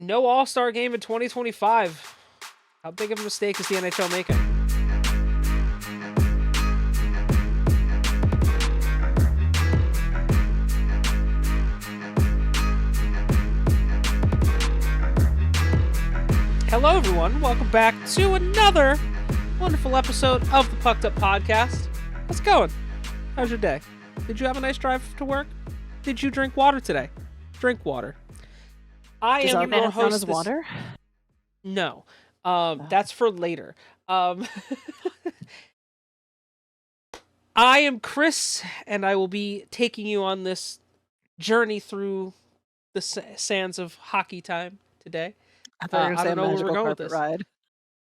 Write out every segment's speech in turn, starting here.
No All-Star game in 2025. How big of a mistake is the NHL making? Hello, everyone. Welcome back to another wonderful episode of the Pucked Up Podcast. How's it going? How's your day? Did you have a nice drive to work? Did you drink water today? Drink water. I am your host. As water? No, that's for later. I am Chris, and I will be taking you on this journey through the sands of hockey time today. I thought you were I don't going to know say where we're magical going with carpet this. ride.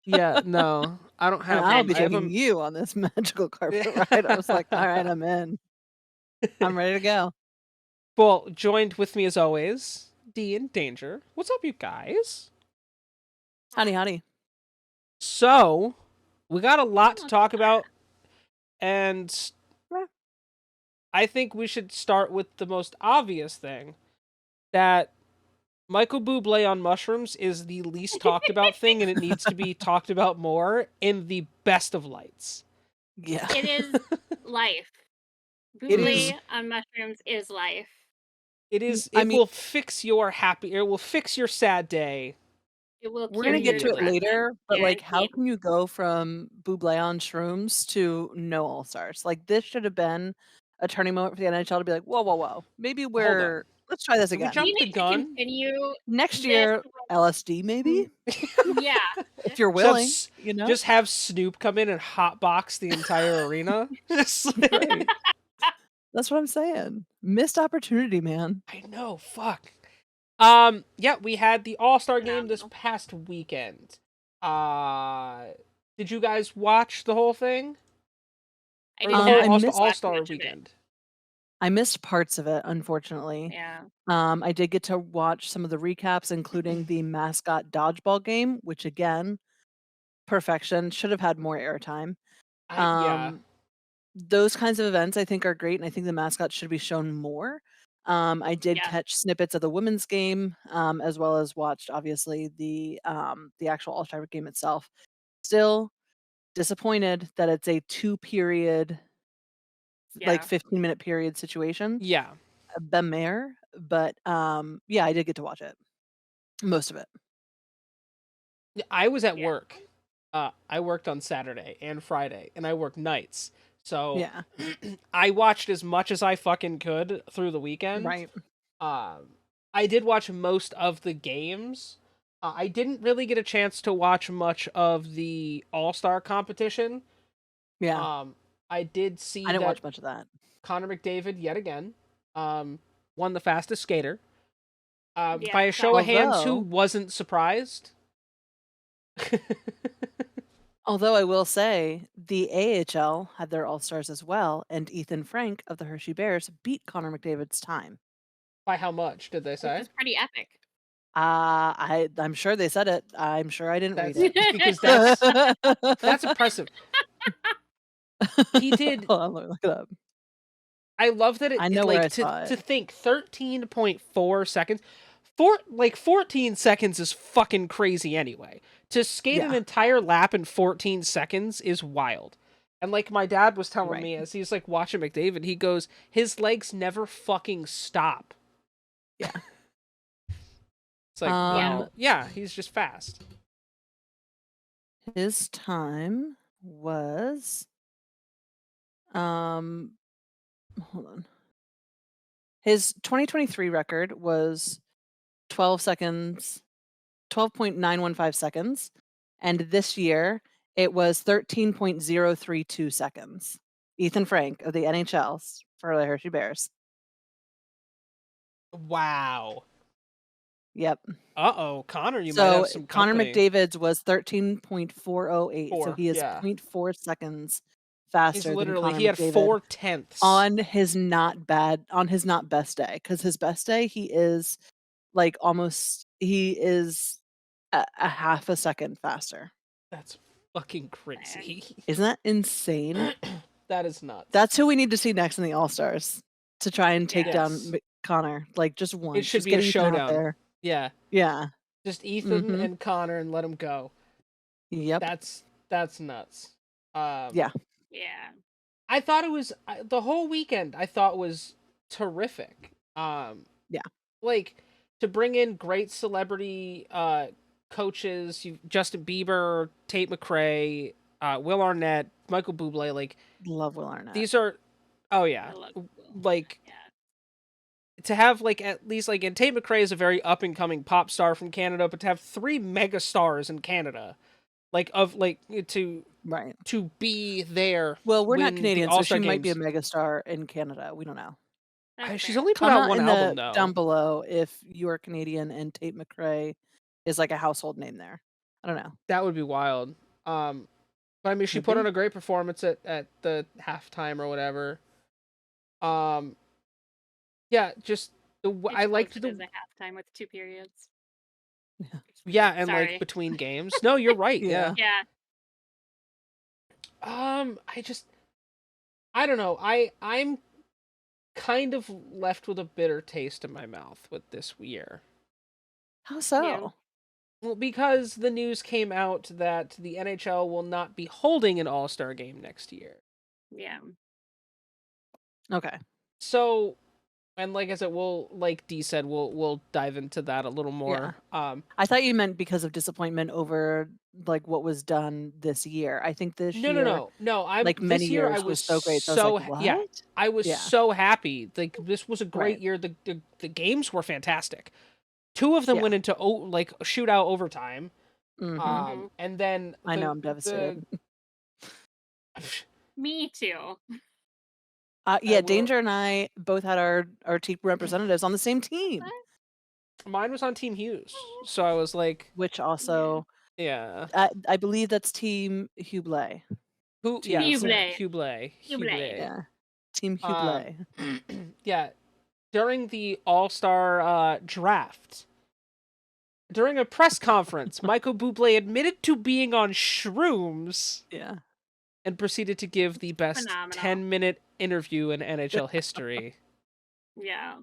Yeah, no, I don't have. And I'll be taking you on this magical carpet ride. I was like, all right, I'm in. I'm ready to go. Well, joined with me as always, D and Danger. What's up, you guys? Honey. So, we got a lot to talk about, and I think we should start with the most obvious thing, that Michael Bublé on mushrooms is the least talked about thing, and it needs to be talked about more in the best of lights. Yeah. It is life. Bublé on mushrooms is life. It is. It will fix your it will fix your sad day. It will. We're gonna get to it later, but like, how can you go from Bublé on shrooms to no All Stars? Like, this should have been a turning moment for the NHL to be like, whoa, maybe let's try this again. Jump the gun. Continue next year. LSD, maybe. Yeah, if you're willing, just have Snoop come in and hotbox the entire arena. Right. That's what I'm saying. Missed opportunity, man. I know. Fuck. Yeah, we had the All-Star game this past weekend. Did you guys watch the whole thing? I missed All-Star weekend. I missed parts of it, unfortunately. Yeah. I did get to watch some of the recaps, including the mascot dodgeball game, which again, perfection. Should have had more airtime. Yeah. Those kinds of events I think are great, and I think the mascots should be shown more. I did catch snippets of the women's game, as well as watched obviously the actual All-Star game itself. Still disappointed that it's a 2-period, like 15-minute period situation. Yeah. Bemare, but yeah, I did get to watch it. Most of it. I was at work. I worked on Saturday and Friday, and I worked nights. So yeah. I watched as much as I fucking could through the weekend. Right. I did watch most of the games. I didn't really get a chance to watch much of the All-Star competition. Yeah. I did see I didn't watch much of that. Connor McDavid, yet again, won the fastest skater. By a show of hands, who wasn't surprised? Although I will say, the AHL had their All-Stars as well, and Ethan Frank of the Hershey Bears beat Connor McDavid's time. By how much, did they say? It was pretty epic. I'm sure they said it. I'm sure I didn't read it. Because that's impressive. He did. Hold on, let me look it up. I love that I know where I saw to think 13.4 seconds. 14 seconds is fucking crazy anyway. To skate an entire lap in 14 seconds is wild. And like my dad was telling me as he's like watching McDavid, he goes, his legs never fucking stop. Yeah. It's like, wow. Yeah, he's just fast. His time was hold on. His 2023 record was 12.915 seconds, and this year it was 13.032 seconds. Ethan Frank of the NHL for the Hershey Bears. Wow. Yep. Uh-oh, Connor, you might have some Connor company. McDavid's was 13.408, so he is 0.4 seconds faster. He's literally, than he had McDavid 4/10 on his not best day, because his best day he is like he is a half a second faster. That's fucking crazy. Isn't that insane? That is nuts. That's who we need to see next in the All-Stars to try and take down Connor. Like, just once. It should be a showdown. there. Yeah. Yeah. Just Ethan and Connor and let them go. Yep. That's nuts. Yeah. Yeah. I thought it was the whole weekend. I thought was terrific. Yeah. Like to bring in great celebrity coaches, Justin Bieber, Tate McRae, Will Arnett, Michael Bublé. Like Love Will Arnett. these are, oh yeah, like to have like at least like, and Tate McRae is a very up and coming pop star from Canada, but to have 3 mega stars in Canada, like of like to be there. Well, we're not Canadian, so she Games. might be a megastar in Canada. We don't know. She's only put out one album though. Down below if you are Canadian and Tate McRae is like a household name there. I don't know. That would be wild. But I mean, she put on a great performance at the halftime or whatever. Yeah, just I liked the halftime with 2 periods. Yeah, and like between games. No, you're right. Yeah. Yeah. I don't know. I'm kind of left with a bitter taste in my mouth with this year. How so? Yeah. Well, because the news came out that the NHL will not be holding an All-Star game next year. Yeah. Okay. So, and like I said, like Dee said, we'll dive into that a little more. Yeah. I thought you meant because of disappointment over like what was done this year. I think this year. No. Like many this year years I was so great. So I was like, what? Yeah, I was so happy. Like this was a great year. The games were fantastic. 2 of them went into like shootout overtime. And then I know I'm devastated. Me too. Yeah, Danger and I both had our team representatives on the same team. Mine was on Team Hughes, so I was like, which also, I believe that's Team Hublé. Hublé. Yeah, Team Hublé. Yeah, during the All-Star draft, during a press conference, Michael Bublé admitted to being on shrooms. Yeah. And proceeded to give the best 10-minute interview in NHL history. Yeah.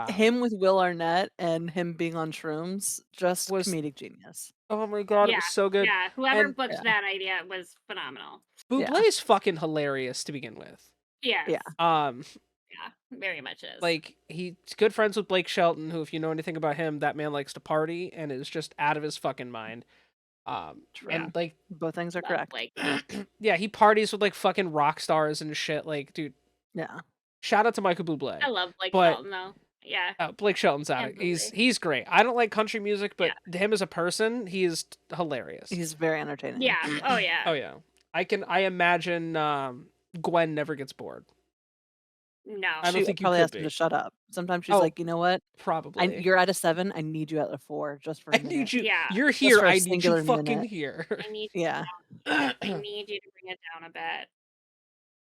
Him with Will Arnett and him being on shrooms, just comedic genius. Oh my god, it was so good. Yeah, whoever booked that idea was phenomenal. Bublé is fucking hilarious to begin with. Yes. Yeah. Yeah, very much is. Like, he's good friends with Blake Shelton, who, if you know anything about him, that man likes to party and is just out of his fucking mind. And like both things are correct. Yeah, he parties with like fucking rock stars and shit. Like, dude. Yeah. Shout out to Michael Bublé. I love Blake Shelton though. Yeah. Blake Shelton's out. He's great. I don't like country music, but him as a person, he is hilarious. He's very entertaining. Yeah. Oh yeah. Oh yeah. I imagine Gwen never gets bored. No. I don't think you probably could asked him to shut up. Sometimes she's like, you know what? Probably. You're at a 7. I need you at a 4 just for a minute. I need you. Yeah. You're here. I need you fucking here. I need yeah. I need you to bring it down a bit.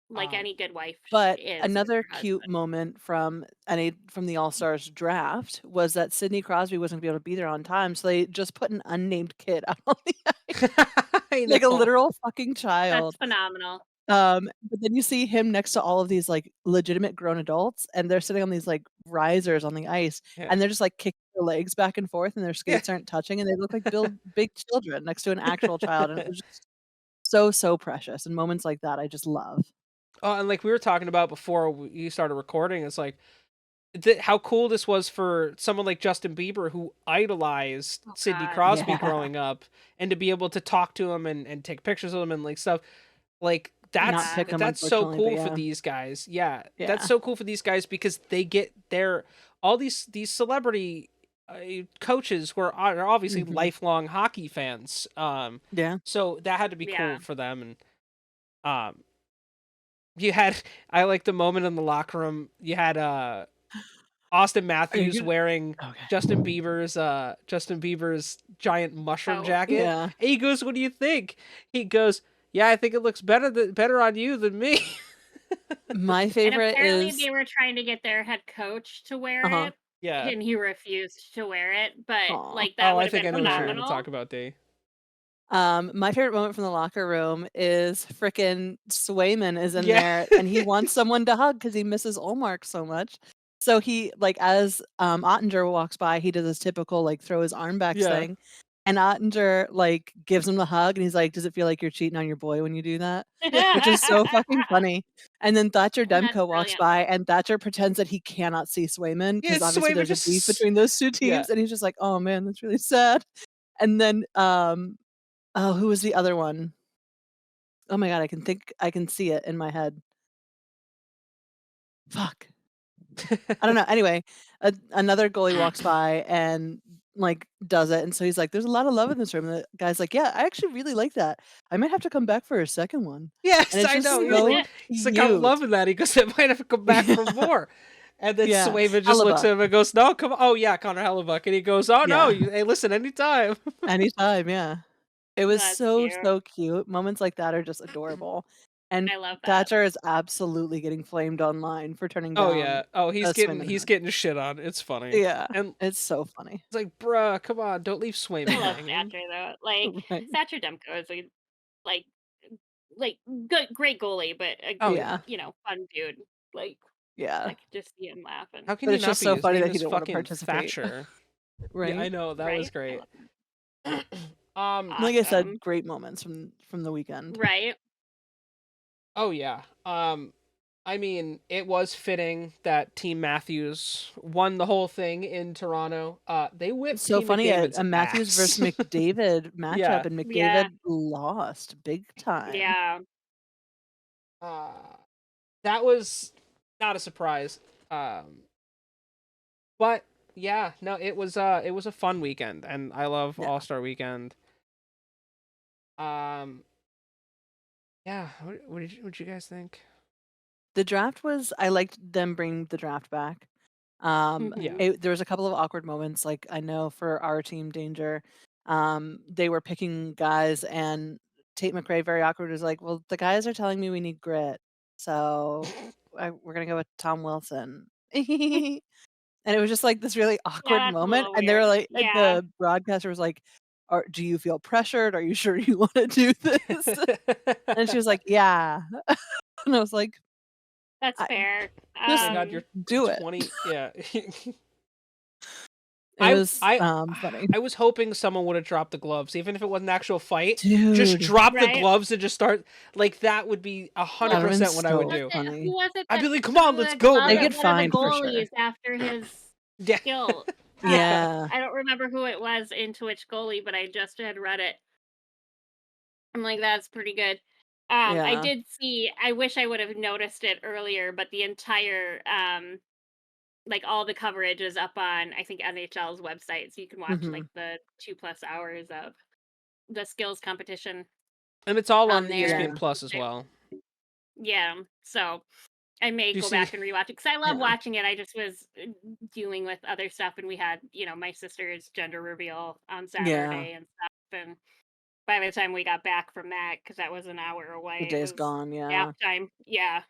Like any good wife. But is another cute moment from the All-Stars draft was that Sidney Crosby wasn't going to be able to be there on time, so they just put an unnamed kid out on the ice. Like a literal fucking child. That's phenomenal. But then you see him next to all of these like legitimate grown adults, and they're sitting on these like risers on the ice, and they're just like kicking their legs back and forth, and their skates aren't touching, and they look like big children next to an actual child, and it was just so precious. And moments like that, I just love. Oh, and like we were talking about before you started recording, it's like how cool this was for someone like Justin Bieber who idolized Sidney Crosby growing up, and to be able to talk to him and take pictures of him and like stuff. Like that's so cool for these guys. Yeah, that's so cool for these guys because they get all these celebrity coaches who are obviously lifelong hockey fans. So that had to be cool for them. And I like the moment in the locker room. You had Austin Matthews wearing Justin Bieber's giant mushroom jacket. Yeah. And he goes, "What do you think?" He goes, "Yeah, I think it looks better on you than me." My favorite apparently is they were trying to get their head coach to wear it. Yeah. And he refused to wear it, but like that would have been phenomenal. I know what you're going to talk about, Dee. My favorite moment from the locker room is frickin' Swayman is in there, and he wants someone to hug because he misses Olmark so much. So he like as Ottinger walks by, he does his typical like throw his arm back Yeah. thing, and Ottinger like gives him the hug, and he's like, "Does it feel like you're cheating on your boy when you do that?" Which is so fucking funny. And then Thatcher That's Demko walks brilliant. by, and Thatcher pretends that he cannot see Swayman Yeah, because obviously Swayman there's a beef just between those 2 yeah. teams, and he's just like, "Oh man, that's really sad." And then oh, who was the other one? Oh my god, I can see it in my head. Fuck. I don't know. Anyway, another goalie walks by and like does it, and so he's like, "There's a lot of love in this room." And the guy's like, "Yeah, I actually really like that. I might have to come back for a second one." And Yes, it's I just know. so He's like, I'm cute. loving that. He goes, I might have to come back Yeah, for more. And then yeah. Swayman just looks Hellebuck. at him and goes, no, come on. Oh, yeah, Connor Hellebuck. And he goes, oh, no, Yeah, hey, listen, anytime. anytime. Yeah, it was That's so cute. so cute. Moments like that are just adorable. And I love that. Thatcher is absolutely getting flamed online for turning Oh, down yeah. Oh, a Swayman he's hug. getting shit on. It's funny. Yeah, And it's so funny. it's like, bruh, come on, don't leave I Swayman love hanging. Thatcher though. Like Right. Thatcher Demko is like like good great goalie, but a Oh, Yeah, yeah. fun dude. Like yeah. I could just see him laughing. How can But you it's not just be? so His funny name that he is didn't wanna fucking participate. Thatcher. Yeah, I Right? know. That was Right? I great. love him. Like I said, Awesome. great moments from the weekend. Right? Oh, yeah. I mean, it was fitting that Team Matthews won the whole thing in Toronto. They whipped It's so Team funny, McDavid's a Matthews versus ass. McDavid matchup, Yeah. and Yeah. McDavid lost big time. Yeah. Uh, that was not a surprise. Um, but yeah, no, it was a fun weekend, and I love Yeah. All-Star Weekend. Um, yeah, what did you guys think? The draft was I liked them bringing the draft back. Yeah. Mhm. There was a couple of awkward moments, like, I know for our team, Danger, they were picking guys, and Tate McRae very awkward was like, "Well, the guys are telling me we need grit, so we're gonna go with Tom Wilson." And it was just, like, this really Yeah, awkward that's a moment, little and they were weird. like and Yeah. the broadcaster was like, Do you feel pressured? Are you sure you wanna do this?" And she was like, "Yeah." And I was like, That's "I fair. Oh my just God, you're do it." 20. Yeah. It was, I funny. I was hoping someone would have dropped the gloves, even if it was an actual fight. Just Dude, drop the Right? gloves and just start like that would be Well, that would've been 100% what I would so do. who funny. was it I'd that be like, come on, threw let's the go, glove They at get man. one of the fined for sure. goalies after his Yeah. skill? Yeah. I don't remember who it was into which goalie, but I just had read it. I'm like, that's pretty good. I Yeah. did see. I wish I would have noticed it earlier, but the entire like all the coverage is up on I think NHL's website, so you can watch like Mhm. the 2+ hours of the skills competition And it's all on on there. ESPN Yeah. Plus as well. Yeah, so I may Do you go see? back and rewatch it because I love Yeah. watching it. I just was dealing with other stuff, and we had my sister's gender reveal on Yeah. Saturday and stuff, and by the time we got back from that, because that was an hour The away, it day's was gone, nap yeah. time. Yeah,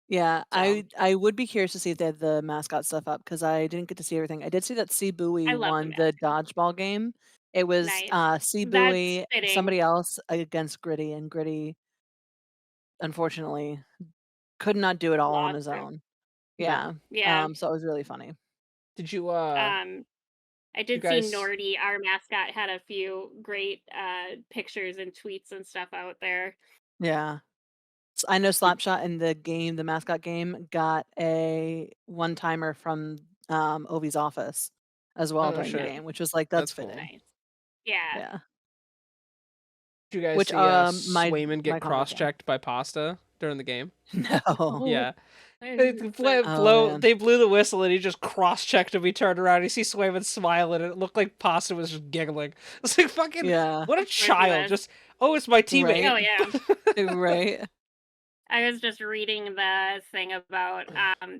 Yeah, so I would be curious to see if they had the mascot stuff up because I didn't get to see everything. I did see that C. Bowie I love the won the mascot. dodgeball game. It was, Nice. C. That's Bowie, fitting. somebody else against Gritty, and Gritty, unfortunately, could not do it all on Lost his it. own. Yeah. Yeah, Yeah. so it was really funny. Did you Um, I you did see guys Nordy, our mascot, had a few great pictures and tweets and stuff out there. Yeah. I know did, Slapshot in the game, the mascot game, got a one-timer from, Ovi's office as well oh no during the shit. game, which was like, that's That's cool. fitting. Nice. Yeah. Yeah. Did you guys Which, see my Swayman get Connor was saying. cross-checked by Pasta during the game? No. Oh, Yeah. I They didn't see that. Oh, man. they blew the whistle and he just cross-checked him. He turned around, you see Swayman smiling, and it looked like Pasta was just giggling. It's like fucking Yeah. what a Of course he child! was. Just it's my Right. teammate. Oh yeah. Right. I was just reading the thing about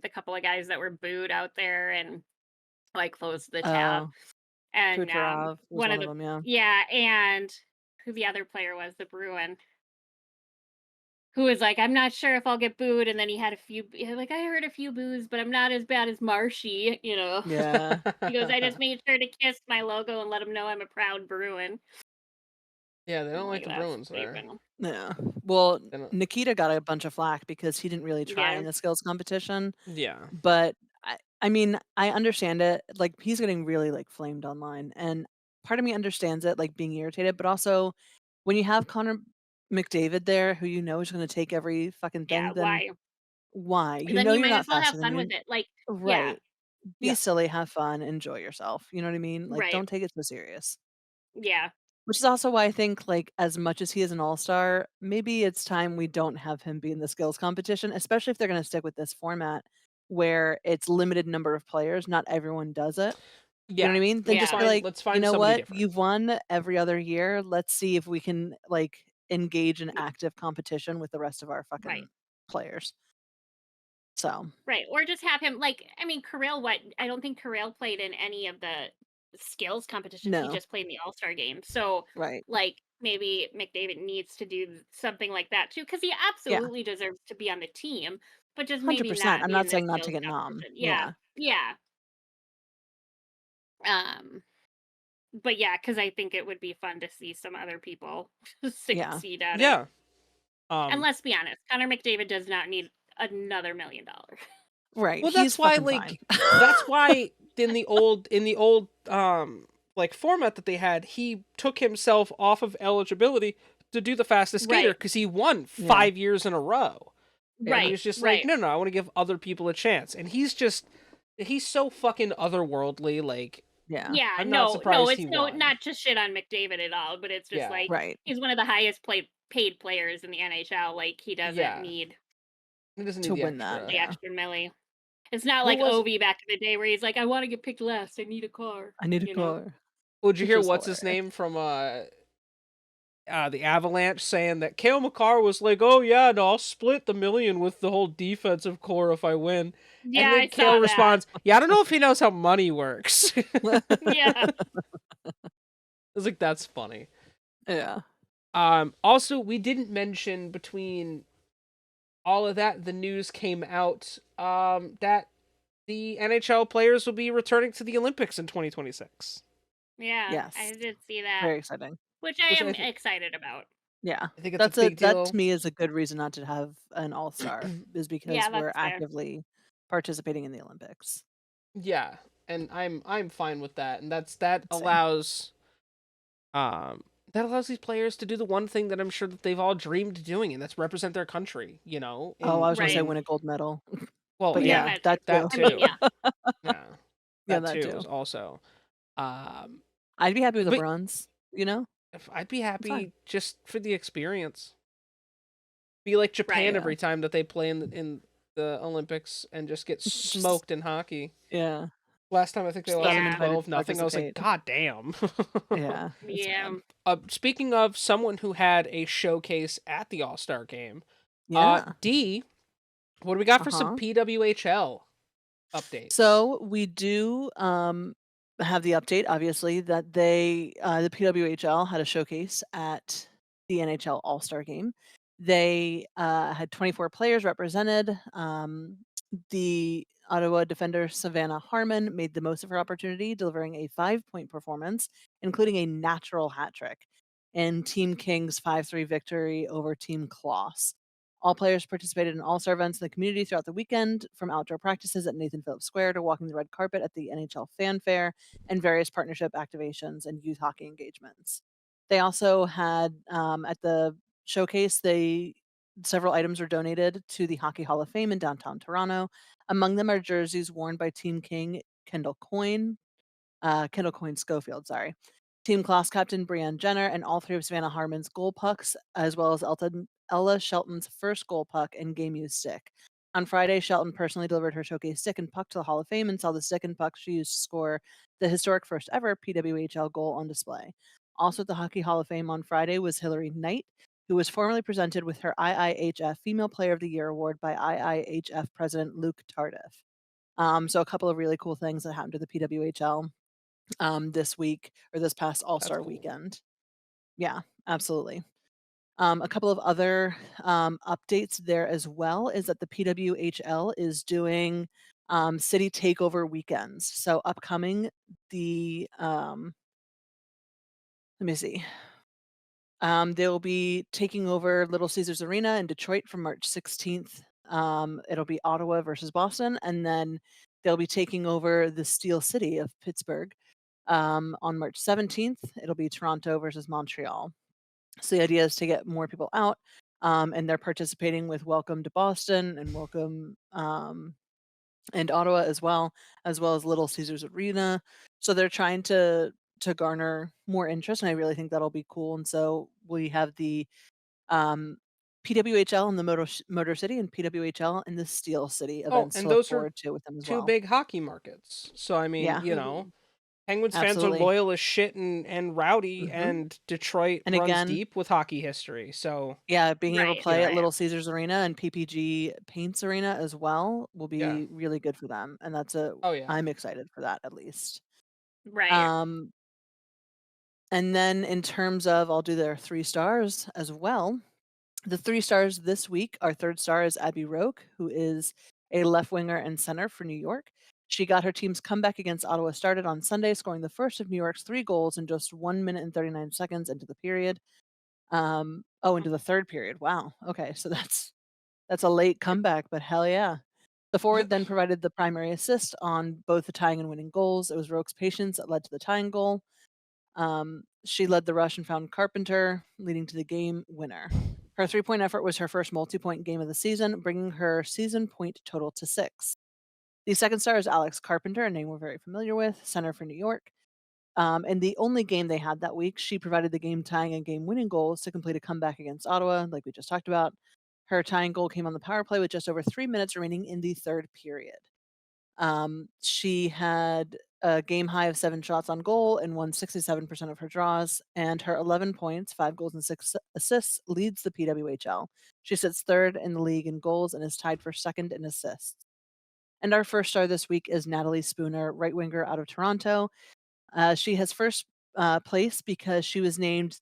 the couple of guys that were booed out there and like closed the tab. Oh, And Kucherov was one one of of the them, yeah. yeah, and who the other player was, the Bruin, who was like, "I'm not sure if I'll get booed," and then he had a few like, "I heard a few boos, but I'm not as bad as Marshy," you know? Yeah. He goes, "I just made sure to kiss my logo and let him know I'm a proud Bruin." Yeah, they I'm don't like like, the "That's Bruins there. sleeping." Yeah. Well, They don't, Nikita got a bunch of flack because he didn't really try Yeah. in the skills competition, yeah. but I mean, I understand it. Like, he's getting really, like, flamed online, and part of me understands it, like, being irritated, but also when you have Connor McDavid there who you know is gonna take every fucking Yeah, thing, then why? why? You Then know you you're might not as well have faster than fun with me. it. Like, yeah, Right. Be Yeah. silly, have fun, enjoy yourself. You know what I mean? Like, right. don't take it so serious. Yeah, Which is also why I think, like, as much as he is an all-star, maybe it's time we don't have him be in the skills competition, especially if they're gonna stick with this format where it's limited number of players, not everyone does it. You know Yeah. what I mean? Then just yeah, be like, Let's "You find know somebody what? different. You've won every other year. Let's see if we can, like, engage in active competition with the rest of our right. fucking players." So, Right, or just have him like I mean, Kirill, what I don't think Kirill played in any of the skills competitions, he no. just played in the All-Star game, so, Right. like, maybe McDavid needs to do something like that too, because he Yeah. absolutely deserves to be on the team, but just maybe 100%. not I'm be not in the saying not to skills get nom. competition. Yeah, Yeah. yeah, um, but yeah, because I think it would be fun to see some other people Yeah. succeed at it, Yeah. and Um let's be honest, Connor McDavid does not need another $1,000,000. Right. well He's that's why fucking fine. like that's why in the old like format that they had, he took himself off of eligibility to do the fastest skater Right, cuz he won Yeah. 5 years in a row. And he Yeah. right, was just like, right. "No, no, I want to give other people a chance." And he's so fucking otherworldly, like Yeah. Yeah, I'm not no, no, surprised it's he no won. not to shit on McDavid at all, but it's just Yeah. like Right. he's one of the highest paid players in the NHL. Like he doesn't Yeah. need He doesn't need To the win that, extra. the yeah. extra milli. It's not What like was Ovi back in the day where he's like, I want to get picked last. I need a car. I need a You know? car, would you which hear was what's his hilarious. name from the Avalanche saying that Kale McCarr was like, "Oh yeah, no, I'll split the million with the whole defensive core if I win." Yeah, And I then Kale saw that. responds, "Yeah, I don't know if he knows how money works." I Yeah. was like, "That's funny." Yeah. Also, we didn't mention between all of that, the news came out that the NHL players will be returning to the Olympics in 2026, Yeah, Yes. I did see that, Very exciting. which I which am excited about. Yeah. I think it's a That's a big that to deal. me is a good reason not to have an all-star, is Yeah, because we're that's fair. actively participating in the Olympics. Yeah, and I'm fine with that, and that Same. allows um these players to do the one thing that I'm sure that they've all dreamed of doing, and that's represent their country. You know, Oh, I was gonna say Right. win a gold medal. well, But Yeah, yeah, yeah, that too. that that too. I mean, too. yeah. Yeah, Yeah, that that too too. is also. Um, I'd be happy with a but bronze, you know? if I'd be It's fine. happy just for the experience. Be like Japan Right. Yeah. every time that they play in the Olympics and just get Just smoked in hockey. yeah. Last time I think they Just not lost like Yeah. uninvited to 12-0. I was like, participate. God damn. Yeah, it's Yeah. bad. Speaking of someone who had a showcase at the All Star game, Yeah. D, what do we got for some Uh-huh. PWHL updates? So we do have the update, obviously, that the PWHL had a showcase at the NHL All Star Game. They had 24 players represented. The Ottawa defender Savannah Harmon made the most of her opportunity, delivering a 5-point performance, including a natural hat trick in Team King's 5-3 victory over Team Kloss. All players participated in all-star events in the community throughout the weekend, from outdoor practices at Nathan Phillips Square to walking the red carpet at the NHL Fan Fair and various partnership activations and youth hockey engagements. They also had at the showcase, they several items were donated to the Hockey Hall of Fame in downtown Toronto. Among them are jerseys worn by Team King Kendall Coyne Schofield, sorry. Team Class captain Brianne Jenner and all three of Savannah Harmon's goal pucks, as well as Ella Shelton's first goal puck and game used stick. On Friday, Shelton personally delivered her showcase stick and puck to the Hall of Fame and saw the stick and puck she used to score the historic first ever PWHL goal on display. Also at the Hockey Hall of Fame on Friday was Hillary Knight, who was formally presented with her IIHF Female Player of the Year award by IIHF President Luke Tardif. So a couple of really cool things that happened to the PWHL this week or this past All That's Star cool. weekend. Yeah, absolutely. A couple of other updates there as well is that the PWHL is doing city takeover weekends. So upcoming, the let me see. They'll be taking over Little Caesars Arena in Detroit from March 16th. It'll be Ottawa versus Boston, and then They'll be taking over the Steel City of Pittsburgh on March 17th. It'll be Toronto versus Montreal. So the idea is to get more people out, and they're participating with Welcome to Boston and Welcome and Ottawa as well as Little Caesars Arena. So they're trying to garner more interest, and I really think that'll be cool. And so we have the um, PWHL in the Motor City and PWHL in the Steel City Oh, events to and look those are forward to with them as two well. big hockey markets. So I mean, Yeah, you know, Mhm. Penguins fans are absolutely. loyal as shit and rowdy, Hmm. and Detroit And runs again, deep with hockey history. So yeah, being able to Right, you play at know, right, Little Caesars Arena and PPG Paints Arena as well will yeah. be really good for them, and Oh yeah. I'm excited for that at least. right. Um, and then in terms of, I'll do their 3 stars as well. The 3 stars this week, our 3rd star is Abby Roque, who is a left winger and center for New York. She got her team's comeback against Ottawa started on Sunday, scoring the first of New York's 3 goals in just 1 minute and 39 seconds into the period. Into the 3rd period. Wow. Okay, so that's a late comeback, but hell yeah. The forward then provided the primary assist on both the tying and winning goals. It was Roque's patience that led to the tying goal. She led the rush and found Carpenter, leading to the game winner. Her 3-point effort was her first multi-point game of the season, bringing her season point total to 6. The second star is Alex Carpenter, a name we're very familiar with, center for New York. In the only game they had that week, she provided the game tying and game winning goals to complete a comeback against Ottawa, like we just talked about. Her tying goal came on the power play with just over 3 minutes remaining in the 3rd period. She had a game high of 7 shots on goal and won 67% of her draws, and her 11 points, 5 goals and 6 assists leads the PWHL. She sits 3rd in the league in goals and is tied for 2nd in assists. And our first star this week is Natalie Spooner, right winger out of Toronto. She has first place because she was named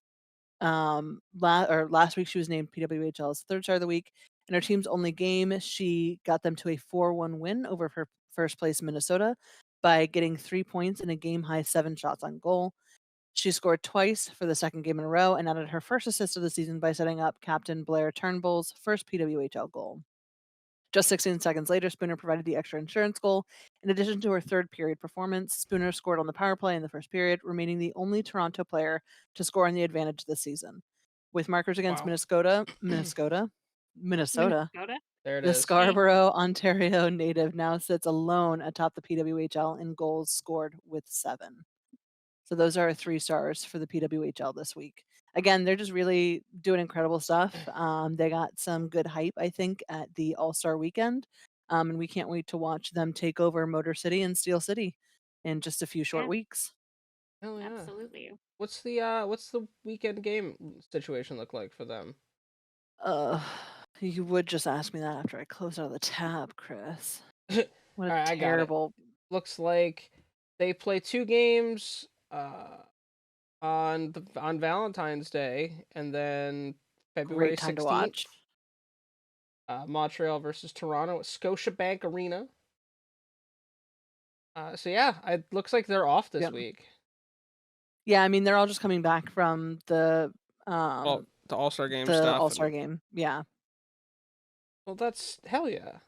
last week she was named PWHL's 3rd star of the week. In her team's only game, she got them to a 4-1 win over her first place Minnesota by getting 3 points and a game high 7 shots on goal. She scored twice for the 2nd game in a row and added her first assist of the season by setting up captain Blair Turnbull's first PWHL goal. Just 16 seconds later, Spooner provided the extra insurance goal. In addition to her 3rd period performance, Spooner scored on the power play in the 1st period, remaining the only Toronto player to score on the advantage this season. With markers against Wow. Minnesota, Minnesota? There it the is. Scarborough, Ontario native now sits alone atop the PWHL in goals scored with 7. So those are our 3 stars for the PWHL this week. Again, they're just really doing incredible stuff. They got some good hype, I think, at the All-Star weekend, and we can't wait to watch them take over Motor City and Steel City in just a few short Yeah, weeks. Hell yeah. absolutely. What's the weekend game situation look like for them? Uh, you would just ask me that after I close out of the tab, Chris. All What a right, I got it. terrible Looks like they play 2 games on Valentine's Day, and then February great time to watch. 16th, Montreal versus Toronto at Scotiabank Arena. So yeah, it looks like they're off this Yep. week. Yeah, I mean, they're all just coming back from Well, the All-Star game the stuff, All-Star and game. Yeah. well, that's hell yeah.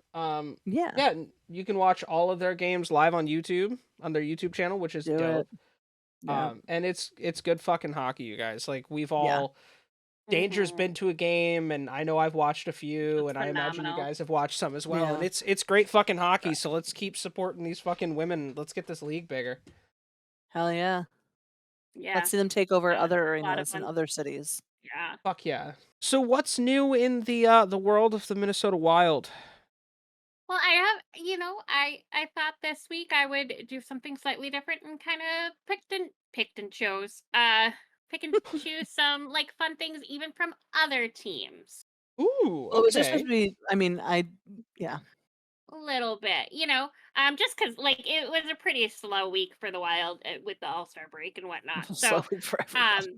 Yeah. Yeah, you can watch all of their games live on YouTube on their YouTube channel, which is Do it. dope. Yeah. And it's good fucking hockey, you guys. Like we've Yeah. all Danger's Mhm. been to a game, and I know I've watched a few, That's and I imagine you phenomenal. guys have watched some as well. And Yeah. it's great fucking hockey. So let's keep supporting these fucking women. Let's get this league bigger. Hell yeah. Yeah, Let's see them take over other a lot of arenas in fun. other cities. Yeah. Fuck yeah. So what's new in the world of the Minnesota Wild? Well, I have, I thought this week I would do something slightly different and kind of pick and choose some like fun things even from other teams. Ooh, Well, it was just supposed okay. to be I mean, yeah, A little bit, just because like it was a pretty slow week for the Wild with the All Star break and whatnot. slow So, week for everybody.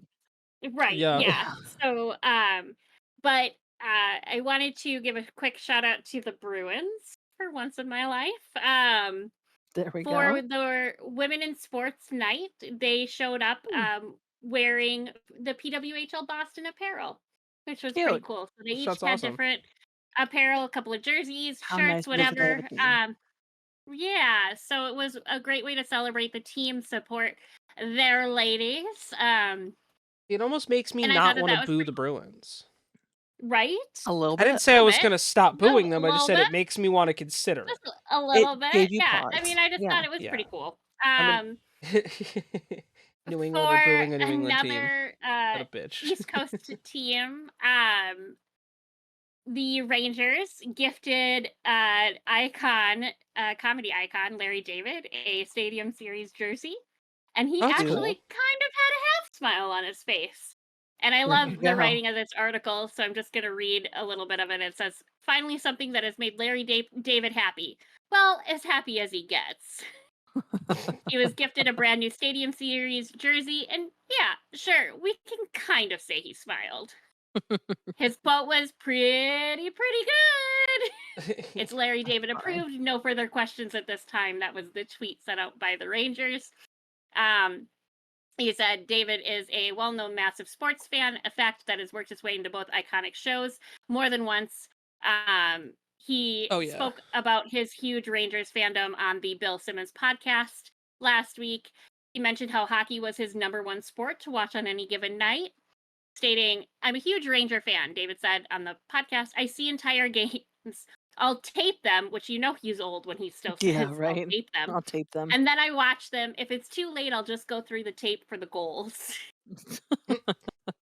um, right, Yeah. yeah. Yeah, So, but I wanted to give a quick shout out to the Bruins for once in my life. there we For go. their Women in Sports Night, they showed up Hmm, wearing the PWHL Boston apparel, which was pretty cute. cool. So they each That's had awesome. different apparel, a couple of jerseys, How shirts, nice is it to have a whatever. team? Yeah, so it was a great way to celebrate the team, support their ladies. It almost makes me And I thought not that want to that was boo pretty the Bruins. A right? little I didn't bit. say A I little was bit. going to stop booing A them. I just little said bit. it makes me want to consider Just it. a It little bit. gave you Yeah. I pause. mean, I just Yeah. thought it was Yeah. pretty cool. I'm in Um, New England are for booing a New England team. another What a bitch. East Coast team, the Rangers gifted comedy icon Larry David a Stadium Series jersey, and he That's actually cool. kind of had a half smile on his face. And I There you love the go. writing of this article, so I'm just going to read a little bit of it. It says, "Finally, something that has made Larry David happy. Well, as happy as he gets." He was gifted a brand new Stadium Series jersey, and yeah, sure, we can kind of say he smiled. His quote was pretty good. It's Larry David Funny. approved. No further questions at this time. That was the tweet sent out by the Rangers. Um, he said David is a well-known massive sports fan, a fact that has worked its way into both iconic shows more than once. He Oh yeah. spoke about his huge Rangers fandom on the Bill Simmons podcast last week. He mentioned how hockey was his number one sport to watch on any given night, stating, "I'm a huge Ranger fan," David said on the podcast. "I see entire games. I'll tape them," which he's old when he still Yeah, says, "I'll right. tape them. I'll tape them. And then I watch them. If it's too late, I'll just go through the tape for the goals."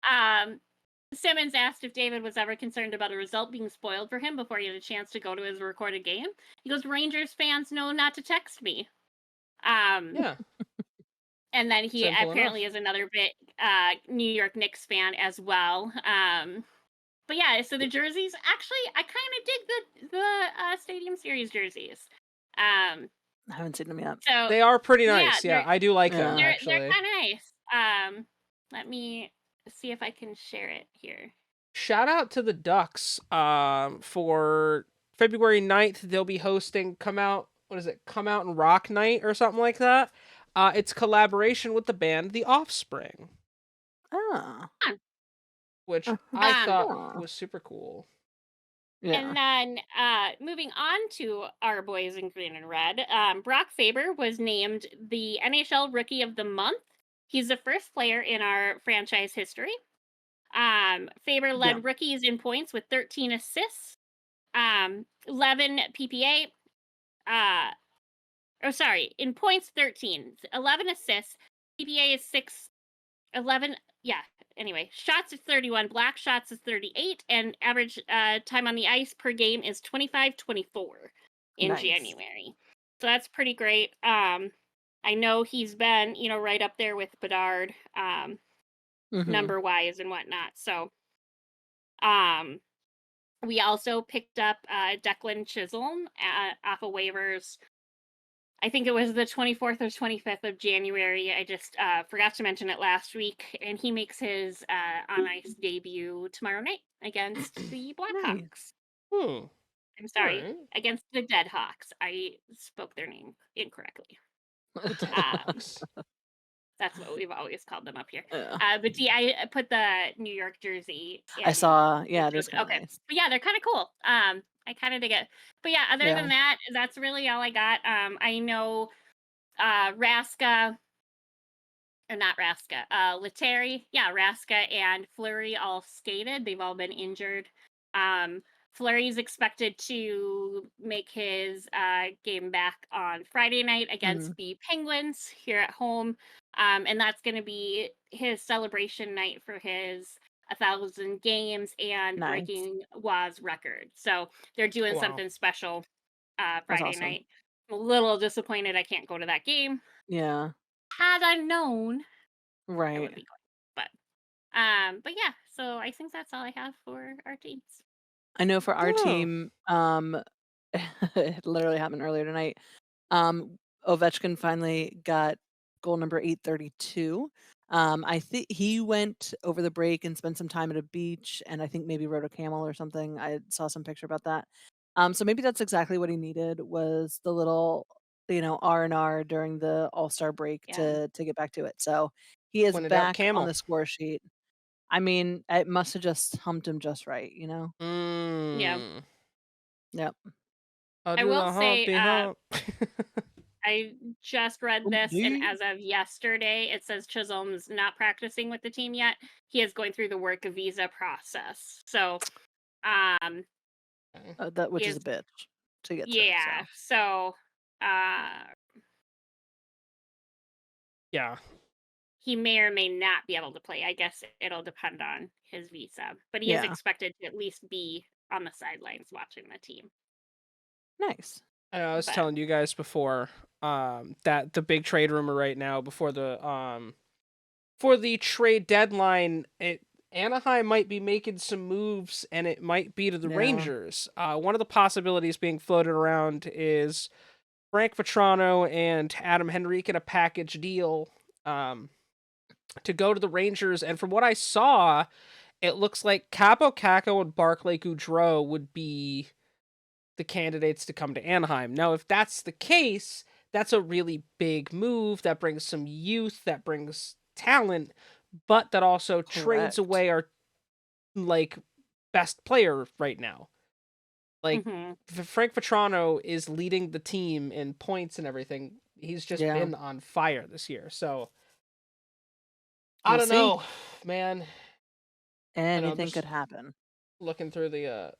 um, Simmons asked if David was ever concerned about a result being spoiled for him before he had a chance to go to his recorded game. He goes, "Rangers fans know not to text me." Um, Yeah. and then he Simple apparently enough. is another bit New York Knicks fan as well. But yeah, so the jerseys, actually, I kind of dig the Stadium Series jerseys. Um, I haven't seen them yet. so They are pretty yeah, nice. Yeah, I do like them Yeah. they're actually. kind of nice. Let me see if I can share it here. Shout out to the Ducks for February 9th. They'll be hosting Come Out, what is it? Come Out and Rock Night or something like that. It's collaboration with the band The Offspring, Oh. which I Um, thought Huh. was super cool. Yeah. and then moving on to our boys in green and red, Brock Faber was named the NHL Rookie of the Month. He's the first player in our franchise history. Faber Yeah. led rookies in points with 13 assists, 11 PPA. In points 13, 11 assists. PPA is 11. Yeah. Anyway, shots is 31, black shots is 38, and average time on the ice per game is 25-24 in Nice. January. So that's pretty great. I know he's been, right up there with Bedard, number wise and whatnot. So, we also picked up Declan Chisholm off of waivers. I think it was the 24th or 25th of January. I just forgot to mention it last week. And he makes his on ice debut tomorrow night against the Blackhawks. Nice. I'm sorry, Alright. against the Deadhawks. I spoke their name incorrectly. The Ducks. That's what we've always called them up here. Yeah. But I put the New York jersey I in. saw. Yeah, it It is kind of okay. nice. But yeah, they're kind of cool. I kind of dig it. But yeah, other Yeah. than that, that's really all I got. I know Raska, or not Raska, Letary, yeah, Raska and Fleury all skated. They've all been injured. Fleury's expected to make his game back on Friday night against the Penguins here at home. And that's going to be his celebration night for his 1,000 games and Nice. breaking Waz record. So they're doing Wow. something special That's Friday awesome. night. I'm a little disappointed I can't go to that game. Yeah. Had I known, I would Right. be going. But yeah, so I think that's all I have for our teams. I know for our Oh. team, it literally happened earlier tonight. Ovechkin finally got goal number 832. I think he went over the break and spent some time at a beach, and I think maybe rode a camel or something. I saw some picture about that. So maybe that's exactly what he needed, was the little, R&R during the All-Star break Yeah. to get back to it. So he is When in doubt, back on camel. the score sheet. I mean, it must have just humped him just right, Yeah. Mm. Yep. I'll I do will the say, humpy hump. I just read this, and Humpty. as of yesterday, it says Chisholm's not practicing with the team yet. He is going through the work visa process. So, um, That he which is a is, bitch to get through. So yeah. So, uh, Yeah. he may or may not be able to play. I guess it'll depend on his visa, but he is yeah, expected to at least be on the sidelines watching the team. nice. I know, I was But telling you guys before, that the big trade rumor right now before the trade deadline, Anaheim might be making some moves, and it might be to the Yeah. Rangers. One of the possibilities being floated around is Frank Vetrano and Adam Henrique in a package deal, to go to the Rangers. And from what I saw, it looks like Capo Caco and Barclay Goudreau would be the candidates to come to Anaheim. Now, if that's the case, that's a really big move that brings some youth, that brings talent, but that also trades Correct. away our like best player right now. Like mhm. Frank Vetrano is leading the team in points and everything. He's just Yeah. been on fire this year. So I We'll don't see. know, man. I know I'm Anything could just happen. looking through the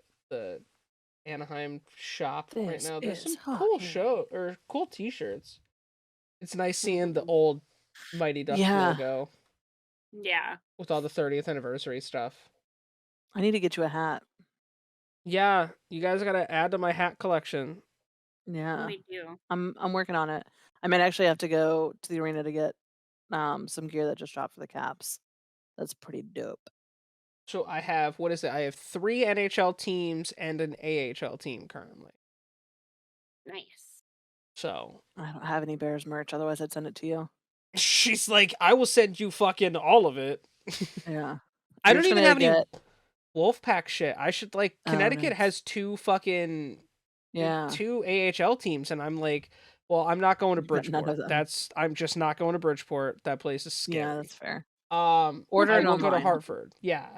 Anaheim shop right This now. There's is some cool hockey. cool t-shirts. It's nice seeing the Mhm. old Mighty Ducks Yeah. logo Yeah. with all the 30th anniversary stuff. I need to get you a hat. Yeah, you guys got to add to my hat collection. Yeah. We do. I'm working on it. I might actually have to go to the arena to get some gear that just dropped for the Caps. That's pretty dope. So I have, what is it? I have 3 NHL teams and an AHL team currently. Nice. So I don't have any Bears merch, otherwise I'd send it to you. she's like, I will send you fucking all of it. Yeah. I You're don't just even gonna have any get Wolfpack shit. I should like oh Connecticut nice. has 2 fucking Yeah. 2 AHL teams, and I'm like, well, I'm not going to You got none of Bridgeport. them. I'm just not going to Bridgeport. That place is Yeah, scary. that's fair. Order I it will go to online. Hartford. Yeah.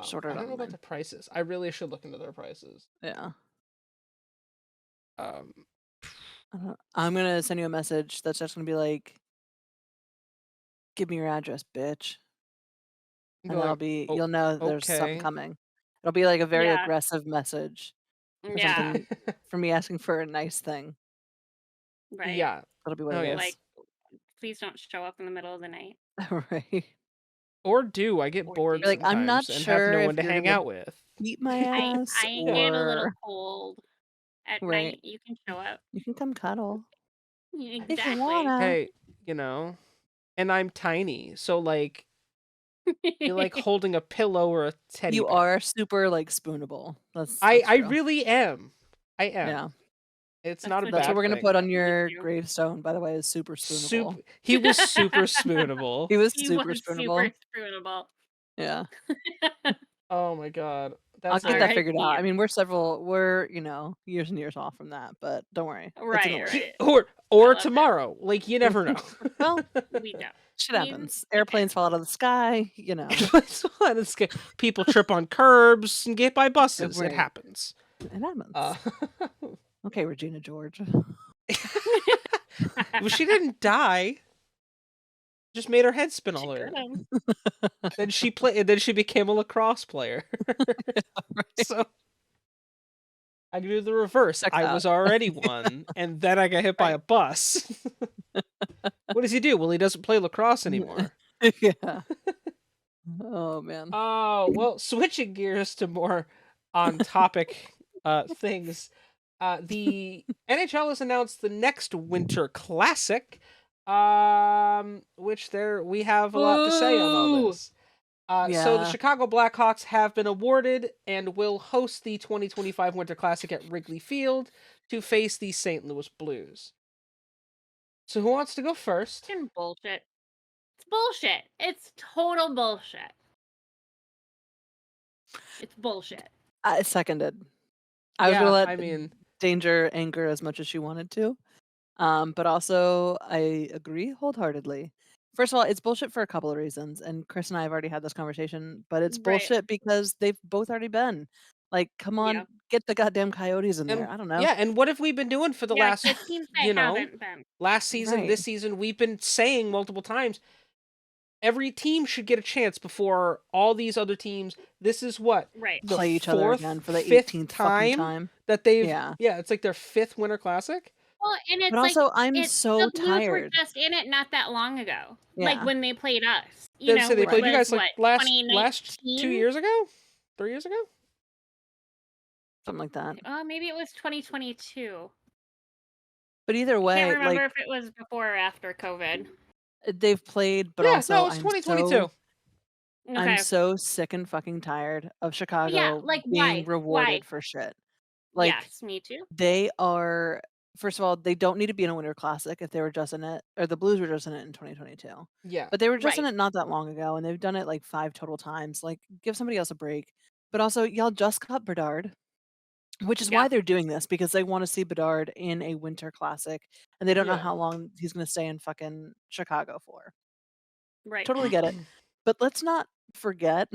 Just order I it don't know about online. the prices. I really should look into their prices. Yeah. Um, I'm gonna send you a message that's just gonna be like, "Give me your address, bitch," be and that'll like, be oh, you'll know there's something okay. coming. It'll be like a very Yeah. aggressive message or Yeah. something for me asking for a nice thing. Right. Yeah. That'll be what Oh it yes. Like, is. please don't show up in the middle of the night Right. Or do I get or bored You're like, do. "I'm not sometimes and have sure no if one to you're hang gonna out with? beat my ass I get a little or" cold at right. night. You can show up. "You can come cuddle if you Exactly. wanna." Hey, you know, and I'm tiny, so like you're like holding a pillow or a teddy You bear. are super, like, spoonable. That's I true. really am. I am. Yeah. It's That's not a what That's what you bad we're gonna thing. put on need your to. gravestone, by the way, is super spoonable. He was super spoonable. He was He super was super spoonable. spoonable. Yeah. Oh my god. I'll That's get that like figured out. R.I.P. I mean, we're years and years off from that, but don't worry. It's in the Right, works. right. I or love it. tomorrow. Like you never know. Well, We don't. shit You happens. depends. Airplanes fall out of the sky, It's fun. People trip on curbs and get by buses. It Right. happens. It happens. Uh, Okay, Regina George. well, she didn't die. Just made her head spin all She the way could around. have. Then she played. Then she became a lacrosse player. Right. So I do the reverse. Checks I out. was already one, and then I got hit by Right. a bus. What does he do? Well, he doesn't play lacrosse anymore. Yeah. Oh, man. Oh, well, switching gears to more on topic things. The NHL has announced the next Winter Classic, which there we have a lot to say on all Boo! this. So the Yeah. Chicago Blackhawks have been awarded and will host the 2025 Winter Classic at Wrigley Field to face the St. Louis Blues. So who wants to go first? Fucking bullshit. It's bullshit. It's total bullshit. It's bullshit. I seconded. I was gonna Yeah, let I mean, Danger anger as much as she wanted to. But also I agree wholeheartedly. First of all, it's bullshit for a couple of reasons, and Chris and I have already had this conversation, but it's Right. bullshit because they've both already been. Like, come Yeah. on, get the goddamn Coyotes in there. And I don't know. yeah, and what have we been doing for the Yeah, last, get teams that haven't been. last season, Right. this season? We've been saying multiple times, every team should get a chance before all these other teams. This is what, Right. the Play each other again 4th, for the 5th 18th fucking time time. that they've, Yeah. it's like their 5th Winter Classic. Well, and But it's like also, I'm so the Blues were tired. just in it not that long ago. Like Yeah. when they played us, They say they which played you was guys like what, last 2 2019? years ago, 3 years ago. Something like that. Maybe it was 2022. But either I can't way, remember like, if it was before or after COVID. they've played, but Yeah, no, also it was 2022. I'm Okay. so sick and fucking tired of Yeah, Chicago like being why? rewarded for shit. Like, Yes, me too. they are first of all, they don't need to be in a Winter Classic if they were just in it, or the Blues were just in it in 2022. Yeah. But they were just in Right. it not that long ago, and they've done it like 5 total times. Like, give somebody else a break. But also, y'all just cut Bedard, which is Yeah. why they're doing this, because they want to see Bedard in a Winter Classic, and they don't know Yeah. how long he's going to stay in fucking Chicago for. Right. Totally get it. But let's not forget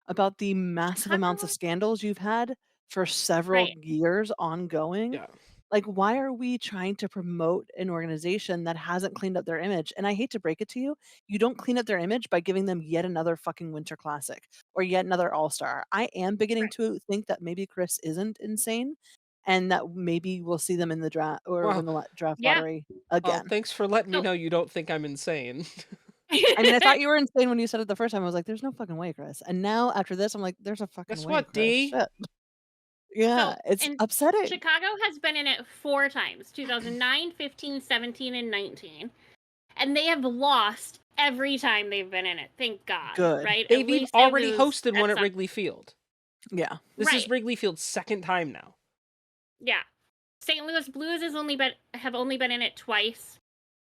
about the massive amounts of Chicago. scandals you've had for several Right. years ongoing. Yeah. Like, why are we trying to promote an organization that hasn't cleaned up their image? And I hate to break it to you, you don't clean up their image by giving them yet another fucking Winter Classic or yet another All-Star. I am beginning Right. to think that maybe Chris isn't insane and that maybe we'll see them in the draft or Wow. win the draft Yeah. lottery Oh, again. thanks for letting me So- know you don't think I'm insane. I mean, I thought you were insane when you said it the first time. I was like, there's no fucking way, Chris. And now after this, I'm like, there's a fucking Guess way, what, Chris. D? Shit. Yeah, So, it's and upsetting. Chicago has been in it 4 times, 2009, 15, 17, and 19. And they have lost every time they've been in it. Thank God. Good. Right? At They've least they already lose hosted one at some. Wrigley Field. Yeah. This Right. is Wrigley Field's 2nd time now. Yeah. St. Louis Blues have only been in it twice.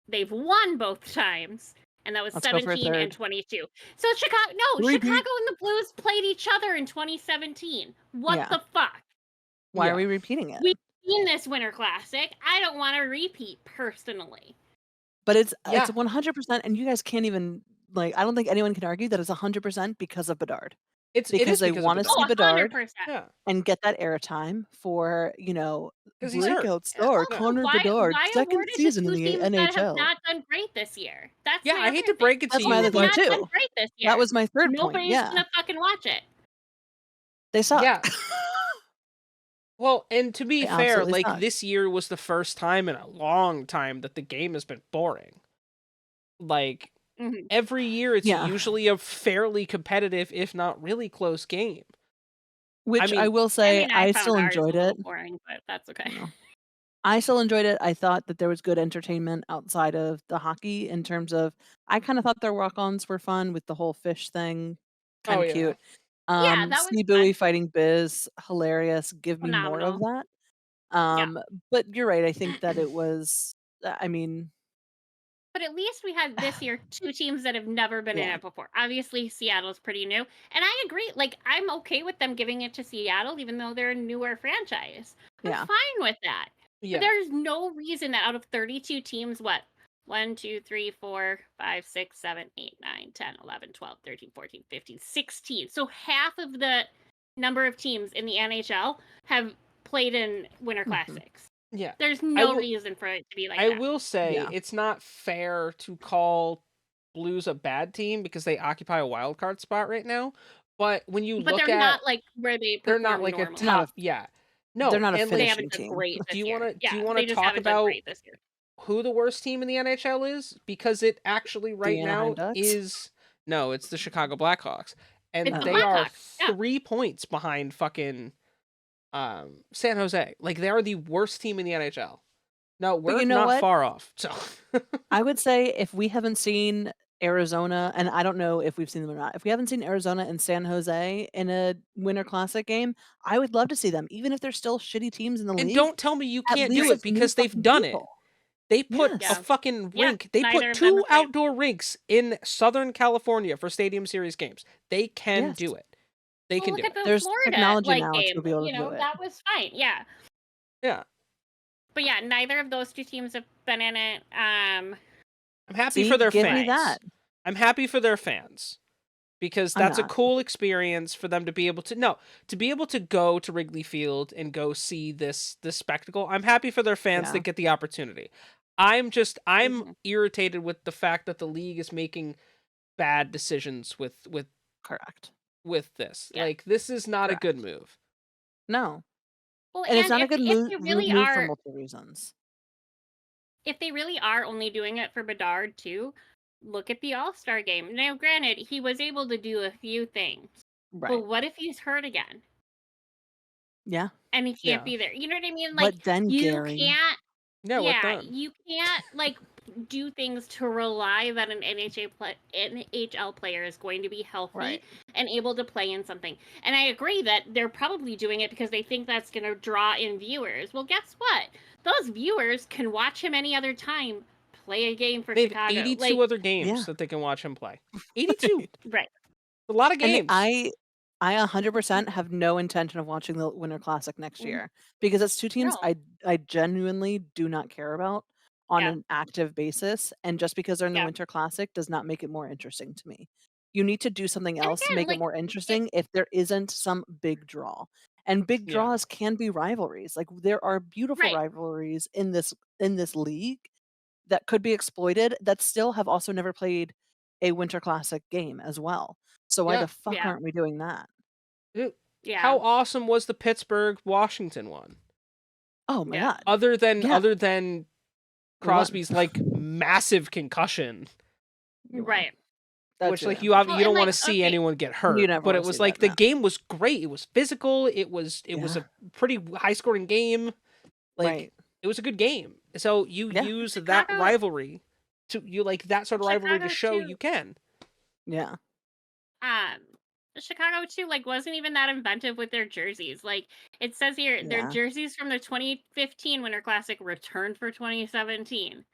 They've won both times. And that was Let's go for a 17 and third. 22. So Chicago Repeat. and the Blues played each other in 2017. What Yeah. the fuck? Why Yeah. are we repeating it? We've seen this Winter Classic. I don't want to repeat personally. But it's Yeah. 100%, and you guys can't even like. I don't think anyone can argue that it's 100% because of Bedard. It Because is they because of want to Bedard. see Bedard 100%. Yeah. and get that airtime for Because he's hurt. breakout star Yeah. Connor Bedard, Why second award it to season in 2 the teams that have NHL. not done great this year? That's Yeah, my I other hate to thing. break it to That's you. my other Teams have thing not too. done great this year. That was my third point. Nobody's Yeah, gonna fucking watch it. they suck. Yeah. Well, and to be They fair, absolutely like suck. this year was the first time in a long time that the game has been boring. Like Mhm. every year, it's Yeah. usually a fairly competitive, if not really close game. Which I mean- will say, I found still ours enjoyed a little it. boring, but that's okay. No. I still enjoyed it. I thought that there was good entertainment outside of the hockey in terms of I kind of thought their walk-ons were fun with the whole fish thing, kind Oh of yeah. cute. Yeah, that was Sea fun. Buoy fighting Biz, hilarious. Give me more of Phenomenal. that. But you're right. I think that it was. I mean, But at least we had this year 2 teams that have never been in Yeah. it before. Obviously, Seattle's pretty new, and I agree. Like, I'm okay with them giving it to Seattle, even though they're a newer franchise. I'm Yeah. fine with that. Yeah. But there's no reason that out of 32 teams, what? 1, 2, 3, 4, 5, 6, 7, 8, 9, 10, 11, 12, 13, 14, 15, 16. So half of the number of teams in the NHL have played in Winter Mhm. Classics. Yeah. There's no will- reason for it to be like I that. will say Yeah. it's not fair to call Blues a bad team because they occupy a wild card spot right now. But when you But look they're at, not like where they they're perform not like normally. a top. Yeah. No, They're not a and They like, finishing haven't done team. great this do you year. want to Yeah, do you want they to just talk haven't done about great this year. who the worst team in the NHL is? Because it actually right Anaheim now Ducks? is no, it's the Chicago Blackhawks, and It's the they are Blackhawks, yeah. 3 points behind fucking San Jose. Like they are the worst team in the NHL. No, we're you know not what? far off. So I would say if we haven't seen Arizona, and I don't know if we've seen them or not, if we haven't seen Arizona and San Jose in a Winter Classic game, I would love to see them, even if they're still shitty teams in the and league. don't tell me you At can't do least it it's new because they've fucking done people. it. They put Yes. a fucking Yeah, rink. They neither put of them 2 have played. outdoor rinks in Southern California for Stadium Series games. They can Yes. do it. They Well, can look do at it. the There's Florida technology now to game. be able to do it. That was fine. Yeah. Yeah. But yeah, neither of those 2 teams have been in it. I'm happy See, for their give fans. me that. I'm happy for their fans. because I'm that's a not. cool experience for them to be able to go to Wrigley Field and go see this spectacle. I'm happy for their fans that Yeah, get the opportunity. I'm Mhm. irritated with the fact that the league is making bad decisions correct. with this. Yeah. Like, this is not a good Correct. move. No. Well, And it's and not a good if move they rude really move for are multiple reasons. if they really are only doing it for Bedard too, look at the All-Star game. Now, granted, he was able to do a few things, but Right. what if he's hurt again Yeah. and he can't Yeah. be there? You know what I mean? Like, What then, you Gary? can't Yeah, what yeah, then? you can't, like, do things to rely that an NHL player is going to be healthy Right. and able to play in something. And I agree that they're probably doing it because they think that's gonna draw in viewers. Well, guess what? Those viewers can watch him any other time play a game for They have Chicago. 82 Like, other games Yeah. that they can watch him play. 82. right. A lot of And games. I 100% have no intention of watching the Winter Classic next Mhm. year because it's 2 teams No. I genuinely do not care about on Yeah. an active basis, and just because they're in the Yeah. Winter Classic does not make it more interesting to me. You need to do something And else to again, make it like, more it interesting if there isn't some big draw. And big Yeah. draws can be rivalries. Like, there are beautiful right. rivalries in this league that could be exploited that still have also never played a Winter Classic game as well. So why Yeah. the fuck Yeah. aren't we doing that? Dude, Yeah. how awesome was the Pittsburgh Washington one? Oh my Yeah. god. Yeah, Other than we won. Crosby's like massive concussion, Well, Right. that which too, like Well, you and don't want like, to see okay, anyone get you hurt, never but wanna it see was that, like the no. game was great. It was physical. It was Yeah, a pretty high scoring game. Like, right. it was a good game. So you Yeah, use that Chicago rivalry to you like that sort of rivalry to Chicago show too. you can. yeah, Um, Chicago too, like, wasn't even that inventive with their jerseys. Like, it says here, their yeah, jerseys from the 2015 Winter Classic returned for 2017.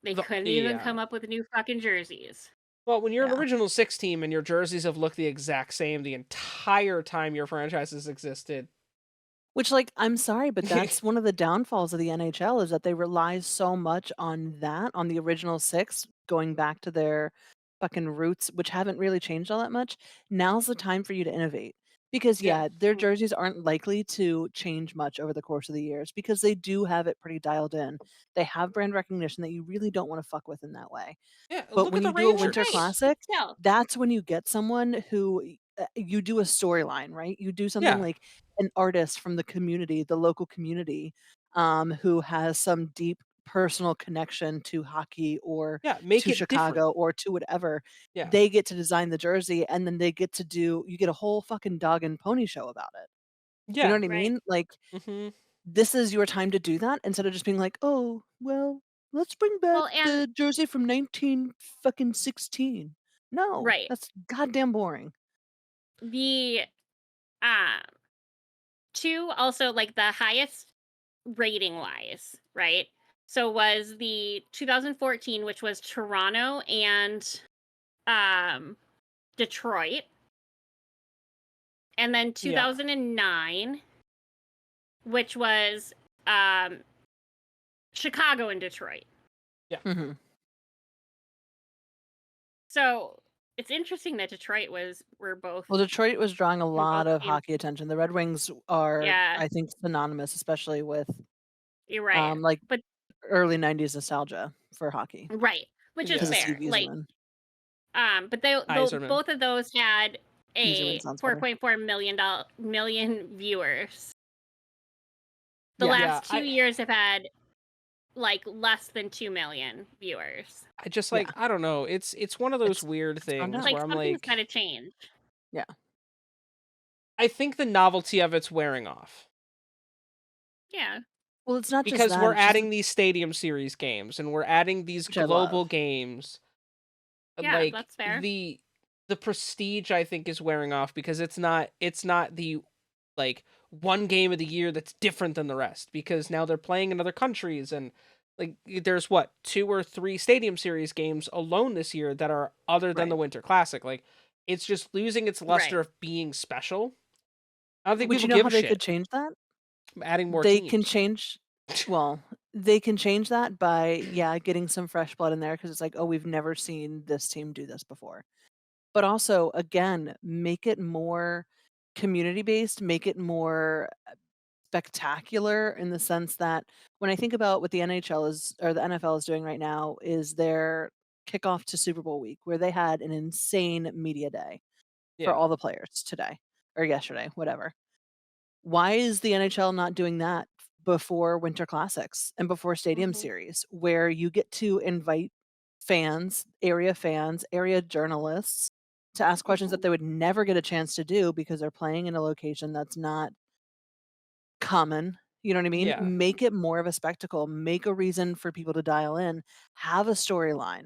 They couldn't even Yeah. come up with new fucking jerseys. Well, when you're an yeah. original six team and your jerseys have looked the exact same the entire time your franchise has existed. Which, like, I'm sorry, but that's one of the downfalls of the NHL is that they rely so much on that, on the original 6, going back to their fucking roots, which haven't really changed all that much. Now's the time for you to innovate. Because, Yeah. yeah, their Mhm. jerseys aren't likely to change much over the course of the years because they do have it pretty dialed in. They have brand recognition that you really don't wanna fuck with in that way. Yeah, But look when at the you do a Well, winter right, Rangers. but classic, still. that's when you get someone who you do a storyline, right? You do something Yeah. like an artist from the community, the local community, who has some deep personal connection to hockey or Yeah, make to it different. Chicago or to whatever. Yeah. They get to design the jersey and then they get to do you get a whole fucking dog and pony show about it. You know Yeah. what I Right. mean? Like, Mhm. this is your time to do that instead of just being like, "Oh, well, let's bring back Well, and the jersey from 19 fucking 16." No, right. that's goddamn boring. The um two also, like, the highest rating wise, right? So was the 2014, which was Toronto and um Detroit, and then Yeah. 2009, which was um Chicago and Detroit. Mhm. So it's interesting that Detroit Well, Detroit was drawing a were lot both of teams. hockey attention. The Red Wings are, Yeah, I think, synonymous, especially with, you're right. like, But early '90s nostalgia for hockey right, which is because Yeah. of fair. Steve Like, Yzerman. but they Yzerman. both of those had Yzerman a sounds better. 4.4 million viewers. The Yeah. Yeah, last 2 years have had like less than 2 million viewers. I just Yeah. like I don't know. It's one of those weird It's gone things down. Like, where I'm something's got like to change. Yeah. I think the novelty of it's wearing off Yeah, Well, it's not just because that, we're it's just adding these stadium series games and we're adding these which I love. global games. yeah, Like that's fair. the prestige I think is wearing off because it's not the like one game of the year that's different than the rest because now they're playing in other countries and like there's what 2 or 3 stadium series games alone this year that are other than the Right. Winter Classic. Like, it's just losing its Right. luster of being special. I don't think But people you know give how a they could shit. change that? Adding more They can teams. change well, they can change that by, yeah, getting some fresh blood in there because it's like, "Oh, we've never seen this team do this before." but also, again, make it more community-based, make it more spectacular in the sense that when I think about what the NHL is or the NFL is doing right now is their kickoff to Super Bowl week, where they had an insane media day for Yeah. all the players today or yesterday, whatever. Why is the NHL not doing that before Winter Classics and before Stadium Mhm. Series, where you get to invite fans, area journalists to ask questions that Mhm. they would never get a chance to do because they're playing in a location that's not common, you know what I mean? Yeah. Mhm. Make it more of a spectacle, make a reason for people to dial in, have a storyline.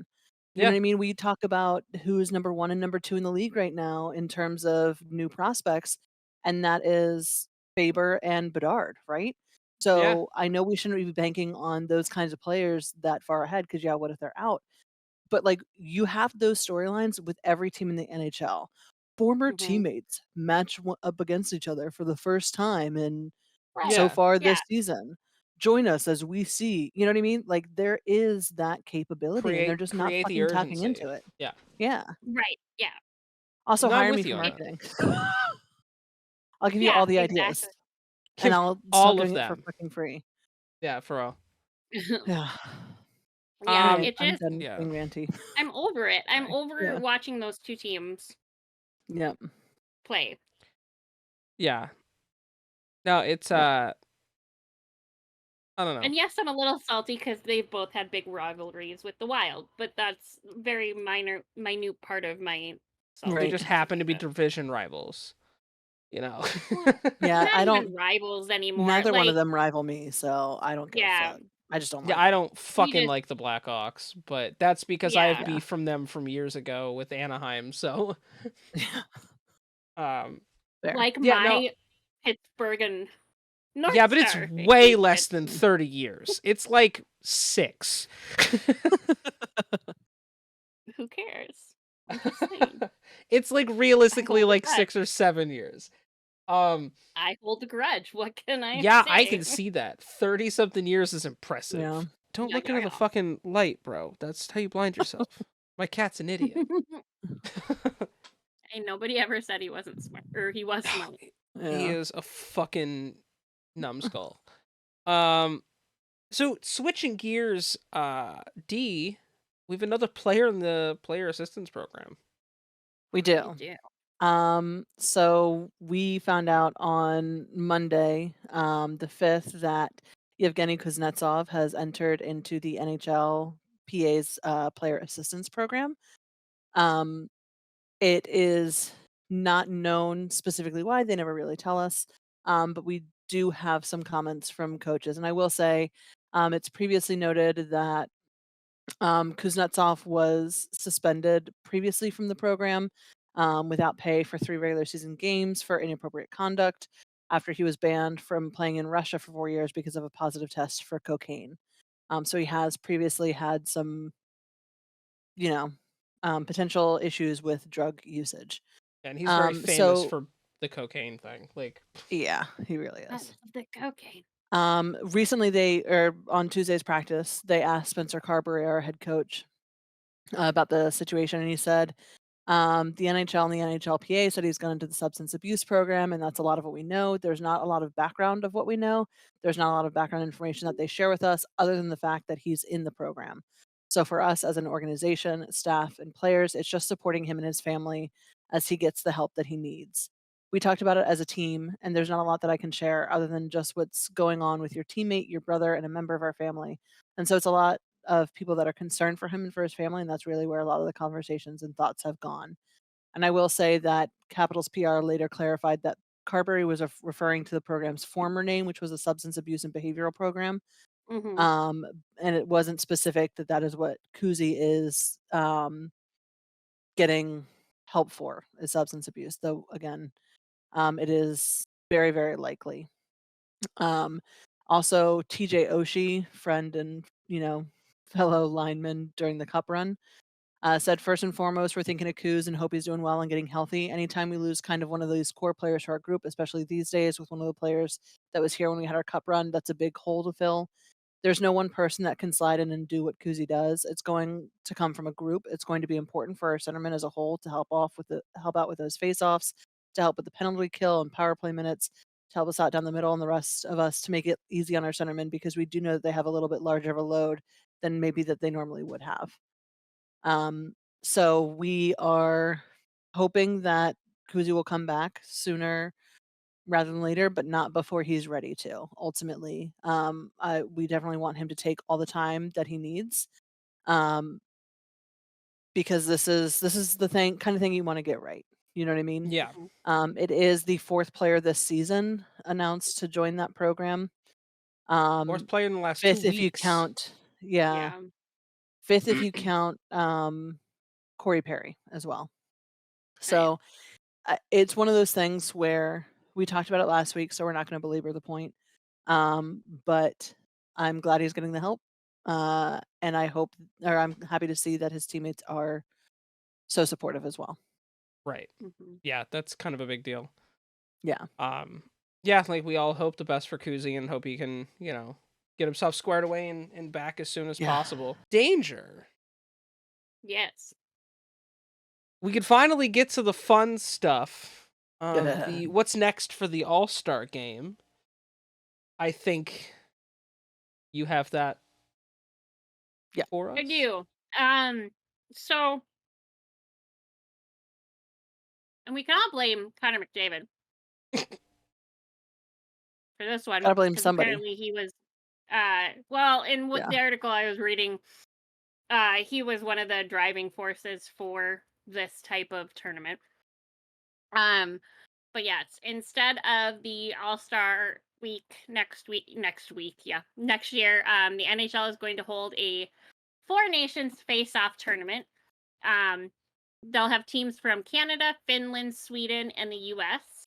You know Yeah. what I mean? We talk about who's number 1 and number 2 in the league right now in terms of new prospects, and that is Faber and Bedard, right? Yeah. So, I know we shouldn't be banking on those kinds of players that far ahead because yeah, what if they're out? But, like, you have those storylines with every team in the NHL. Former Mhm. teammates match up against each other for the first time in so Right. Yeah. far this Yeah. season. Join us as we see, you know what I mean? Like, there is that capability, and they're just not Create the fucking tapping urgency. into it. Yeah. Yeah. Right. Yeah. Also, No, I'm hire me with for you on that. marketing. I'll give you Yeah. all the ideas, Exactly. and Give I'll start all of doing it for them. fucking free. Yeah, for real. Yeah. Yeah. Um, Alright, It I'm just. done yeah. being ranty. I'm over it. I'm Sorry. over Yeah. watching those two teams Yep. play. Yeah. No, it's Yep. I don't know. And yes, I'm a little salty because they've both had big rivalries with the Wild, but that's very minute part of my They just Right. saltiness happen to about be it. division rivals, you know. Well, they're Yeah, not I even don't rivals anymore. neither one of Like, them rival me, so I don't give a yeah, fuck. I just don't Yeah, like I them. don't we fucking just, like the Blackhawks, but that's because I have yeah, Yeah. beef from them from years ago with Anaheim. So, Yeah. um, Fair. like yeah, no, my Pittsburgh and North yeah, but it's Star way hate. less than 30 years. It's like 6. Who cares? I'm just saying. It's like I realistically hold a like grudge. 6 or 7 years. Um, I hold a grudge. What can I yeah, I say? can see that. 30 something years is Yeah. impressive. Don't Yeah, look into the yeah, fucking light, bro. That's how you blind yourself. My cat's an idiot. yeah. And nobody ever said he wasn't smart, or he was smart. He Yeah. is a fucking numbskull. Um, so switching gears, D, we have another player in the player assistance program. We We do. do. So we found out on Monday, the 5th, that Yevgeny Kuznetsov has entered into the NHL PA's player assistance program. Um, it is not known specifically why, they never really tell us. But we do have some comments from coaches. And I will say, it's previously noted that Kuznetsov was suspended previously from the program without pay for 3 regular season games for inappropriate conduct after he was banned from playing in Russia for 4 years because of a positive test for cocaine. So he has previously had some, you know, potential issues with drug usage. And he's very famous So for the cocaine thing. Like, yeah, he really I is. love the cocaine. Recently, on Tuesday's practice, they asked Spencer Carberry, our head coach, about the situation, and he said, the NHL and the NHLPA said he's gone into the substance abuse program, and that's a lot of what we know. There's not a lot of background of what we know. There's not a lot of background information that they share with us other than the fact that he's in the program. So for us as an organization, staff, and players, it's just supporting him and his family as he gets the help that he needs. We talked about it as a team, and there's not a lot that I can share other than just what's going on with your teammate, your brother, and a member of our family. And so it's a lot of people that are concerned for him and for his family, and that's really where a lot of the conversations and thoughts have gone. And I will say that Capital's PR later clarified that Carberry was referring to the program's former name, which was a substance abuse and behavioral program. Hmm. Um, and it wasn't specific that that is what Kuzi is getting help for is substance abuse. Though again, it is very, very likely. Um, Also, TJ Oshie, friend and fellow lineman during the Cup run, said, "First and foremost, we're thinking of Kuz and hope he's doing well and getting healthy. Anytime we lose kind of one of these core players to our group, especially these days with one of the players that was here when we had our Cup run, that's a big hole to fill. there's no one person that can slide in and do what Kuzi does. It's going to come from a group. It's going to be important for our centermen as a whole to help out with those face-offs, to help with the penalty kill and power play minutes, to help us out down the middle, and the rest of us to make it easy on our centermen, because we do know that they have a little bit larger of a load than maybe that they normally would have. So we are hoping that Kuzi will come back sooner rather than later, but not before he's ready to. Ultimately, we definitely want him to take all the time that he needs, because this is the kind of thing you want to get right. You know what I mean? Yeah. It is the 4th player this season announced to join that program. 4th player in the last 2 5th if you weeks. count, yeah, 5th if you count Corey Perry as well. So it's one of those things where we talked about it last week, so we're not going to belabor the point. But I'm glad he's getting the help, and I'm happy to see that his teammates are so supportive as well. Right. Yeah, that's kind of a big deal. Yeah. Yeah, like we all hope the best for Kuzi and hope he can, get himself squared away and back as soon as possible. Danger. Yes. We could finally get to the fun stuff. What's next for the All-Star game. I think you have that for us. I do. So, and we can all blame Connor McDavid for this one. Gotta blame 'cause somebody. Apparently he was, well, in the article I was reading, he was one of the driving forces for this type of tournament. But yes, instead of the All-Star week next year, the NHL is going to hold a 4 nations face-off tournament. They'll have teams from Canada, Finland, Sweden, and the US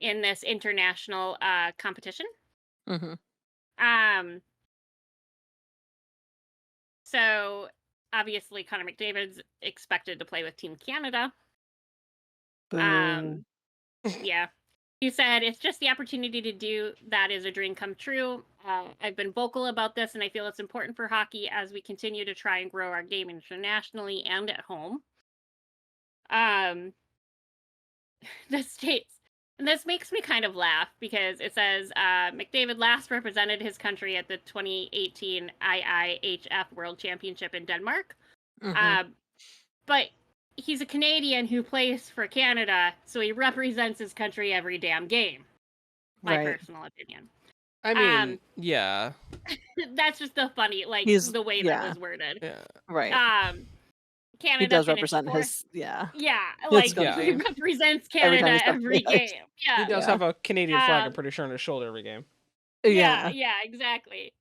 in this international competition. So obviously Connor McDavid's expected to play with Team Canada. Boo. Yeah. He said, "It's just the opportunity to do that is a dream come true. I've been vocal about this, and I feel it's important for hockey as we continue to try and grow our game internationally and at home." This states, and this makes me kind of laugh because it says McDavid last represented his country at the 2018 IIHF World Championship in Denmark. But he's a Canadian who plays for Canada, so he represents his country every damn game. My personal opinion. I mean, yeah. That's just the funny, the way that was worded. Yeah. Right. Canada he does finished represent 4th. his, yeah. Yeah, country. he represents Canada every game. Yeah. He does have a Canadian flag, I'm pretty sure, on his shoulder every game. Yeah, exactly.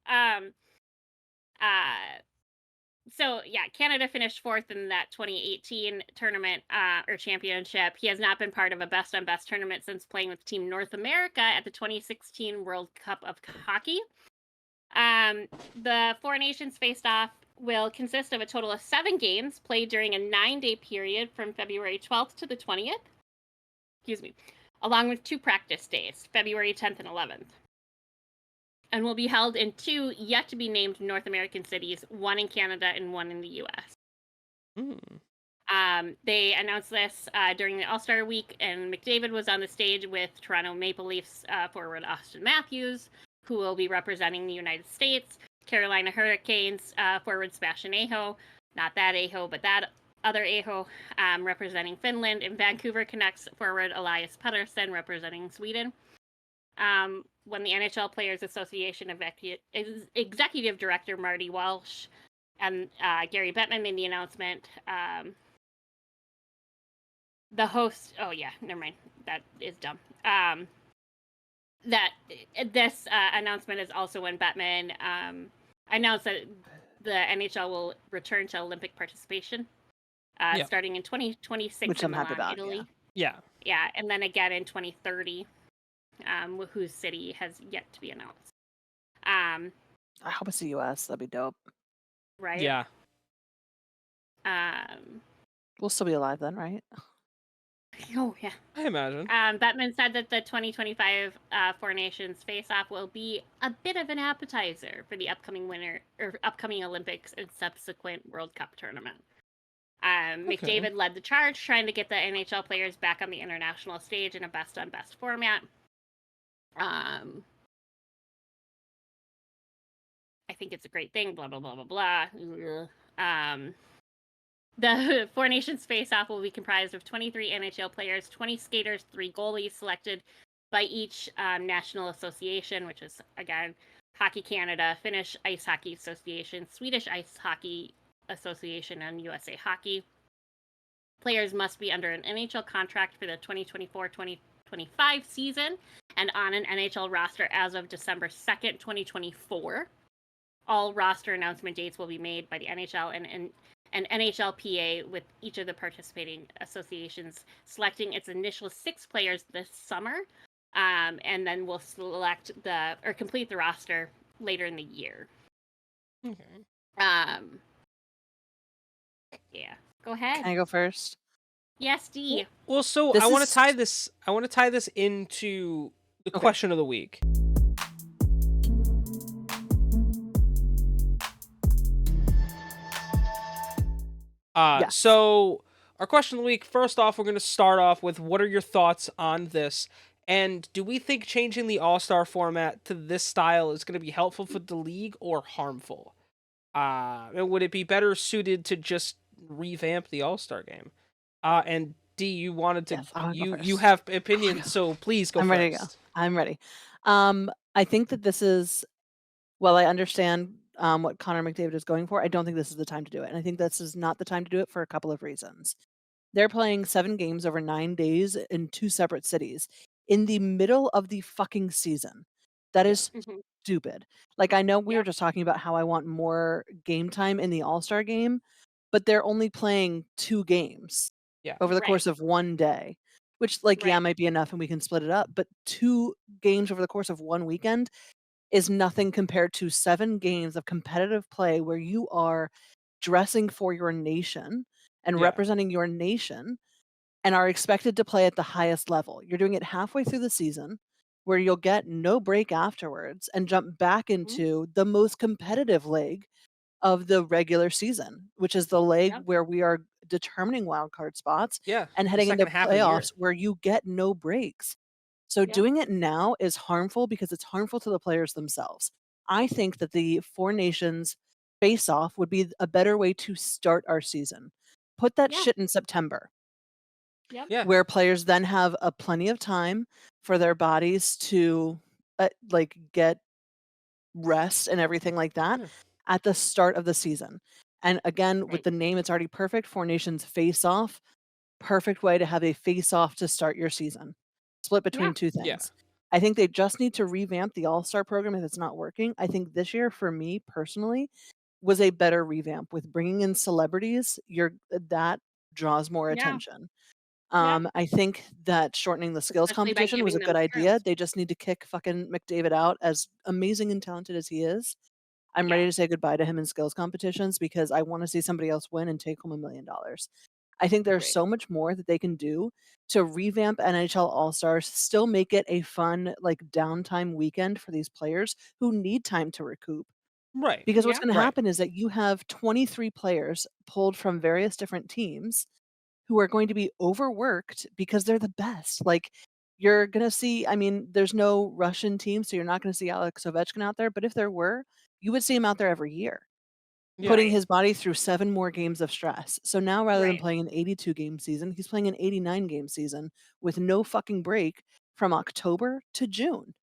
So yeah, Canada finished 4th in that 2018 tournament or championship. He has not been part of a best on best tournament since playing with Team North America at the 2016 World Cup of Hockey. The 4 nations faced off will consist of a total of 7 games played during a 9-day period from February 12th to the 20th. Excuse me, along with 2 practice days, February 10th and 11th. And will be held in 2 yet to be named North American cities, 1 in Canada and 1 in the US. They announced this during the All-Star week, and McDavid was on the stage with Toronto Maple Leafs forward Austin Matthews, who will be representing the United States, Carolina Hurricanes forward Sebastian Aho, not that Aho, but that other Aho, representing Finland, and Vancouver Canucks forward Elias Pettersson representing Sweden. When the NHL Players Association Executive Director Marty Walsh and Gary Bettman made the announcement, the host, never mind, that is dumb. That this announcement is also when Bettman announced that the NHL will return to Olympic participation starting in 2026 which in I'm happy Milan, about, Italy. Yeah, and then again in 2030. Whose city has yet to be announced. I hope it's the US. That'd be dope. Right? Yeah. We'll still be alive then, right? Oh, yeah. I imagine. Bettman said that the 2025 Four Nations Face-Off will be a bit of an appetizer for the upcoming Olympics and subsequent World Cup tournament. Okay. McDavid led the charge, trying to get the NHL players back on the international stage in a best-on-best format. I think it's a great thing, blah, blah, blah, blah, blah. The Four Nations Face-Off will be comprised of 23 NHL players, 20 skaters, 3 goalies selected by each national association, which is, again, Hockey Canada, Finnish Ice Hockey Association, Swedish Ice Hockey Association, and USA Hockey. Players must be under an NHL contract for the 2024-2025 season and on an NHL roster as of December 2nd, 2024. All roster announcement dates will be made by the NHL and NHLPA, with each of the participating associations selecting its initial 6 players this summer, and then we'll complete the roster later in the year. Okay. Yeah. Go ahead. Can I go first? Yes, D. Well, so I want to tie this. I want to tie this into the question of the week. Yes. So our question of the week. First off, we're going to start off with what are your thoughts on this, and do we think changing the All-Star format to this style is going to be helpful for the league or harmful? And would it be better suited to just revamp the All-Star game? And D, you wanted to Yes, I'll go you first. have opinions, so please go I'm first. ready to go. I'm ready. I think that this is, well, I understand what Connor McDavid is going for. I don't think this is the time to do it. And I think this is not the time to do it for a couple of reasons. They're playing 7 games over 9 days in 2 separate cities in the middle of the fucking season. That is stupid. Like, I know we were just talking about how I want more game time in the All-Star game, but they're only playing 2 games over the course of 1 day, which, like, yeah, might be enough and we can split it up, but 2 games over the course of 1 weekend is nothing compared to 7 games of competitive play where you are dressing for your nation and representing your nation and are expected to play at the highest level. You're doing it halfway through the season where you'll get no break afterwards and jump back into the most competitive leg of the regular season, which is the leg where we are determining wild card spots and heading into playoffs where you get no breaks. So doing it now is harmful because it's harmful to the players themselves. I think that the Four Nations face-off would be a better way to start our season. Put that shit in September. Where players then have plenty of time for their bodies to like get rest and everything like that at the start of the season. And again, with the name, it's already perfect. Four Nations face off. Perfect way to have a face off to start your season. Split between 2 things. I think they just need to revamp the All-Star program if it's not working. I think this year, for me personally, was a better revamp with bringing in celebrities. That draws more attention. I think that shortening the skills Especially by competition was a giving good them idea. skills. They just need to kick fucking McDavid out, as amazing and talented as he is. I'm ready to say goodbye to him in skills competitions because I want to see somebody else win and take home $1 million. I think there's so much more that they can do to revamp NHL All-Stars, still make it a fun, like, downtime weekend for these players who need time to recoup. Right. Because what's gonna happen is that you have 23 players pulled from various different teams who are going to be overworked because they're the best. Like, you're gonna see, I mean, there's no Russian team, so you're not gonna see Alex Ovechkin out there, but if there were, you would see him out there every year, putting his body through 7 more games of stress. So now rather than playing an 82-game season, he's playing an 89-game season with no fucking break from October to June.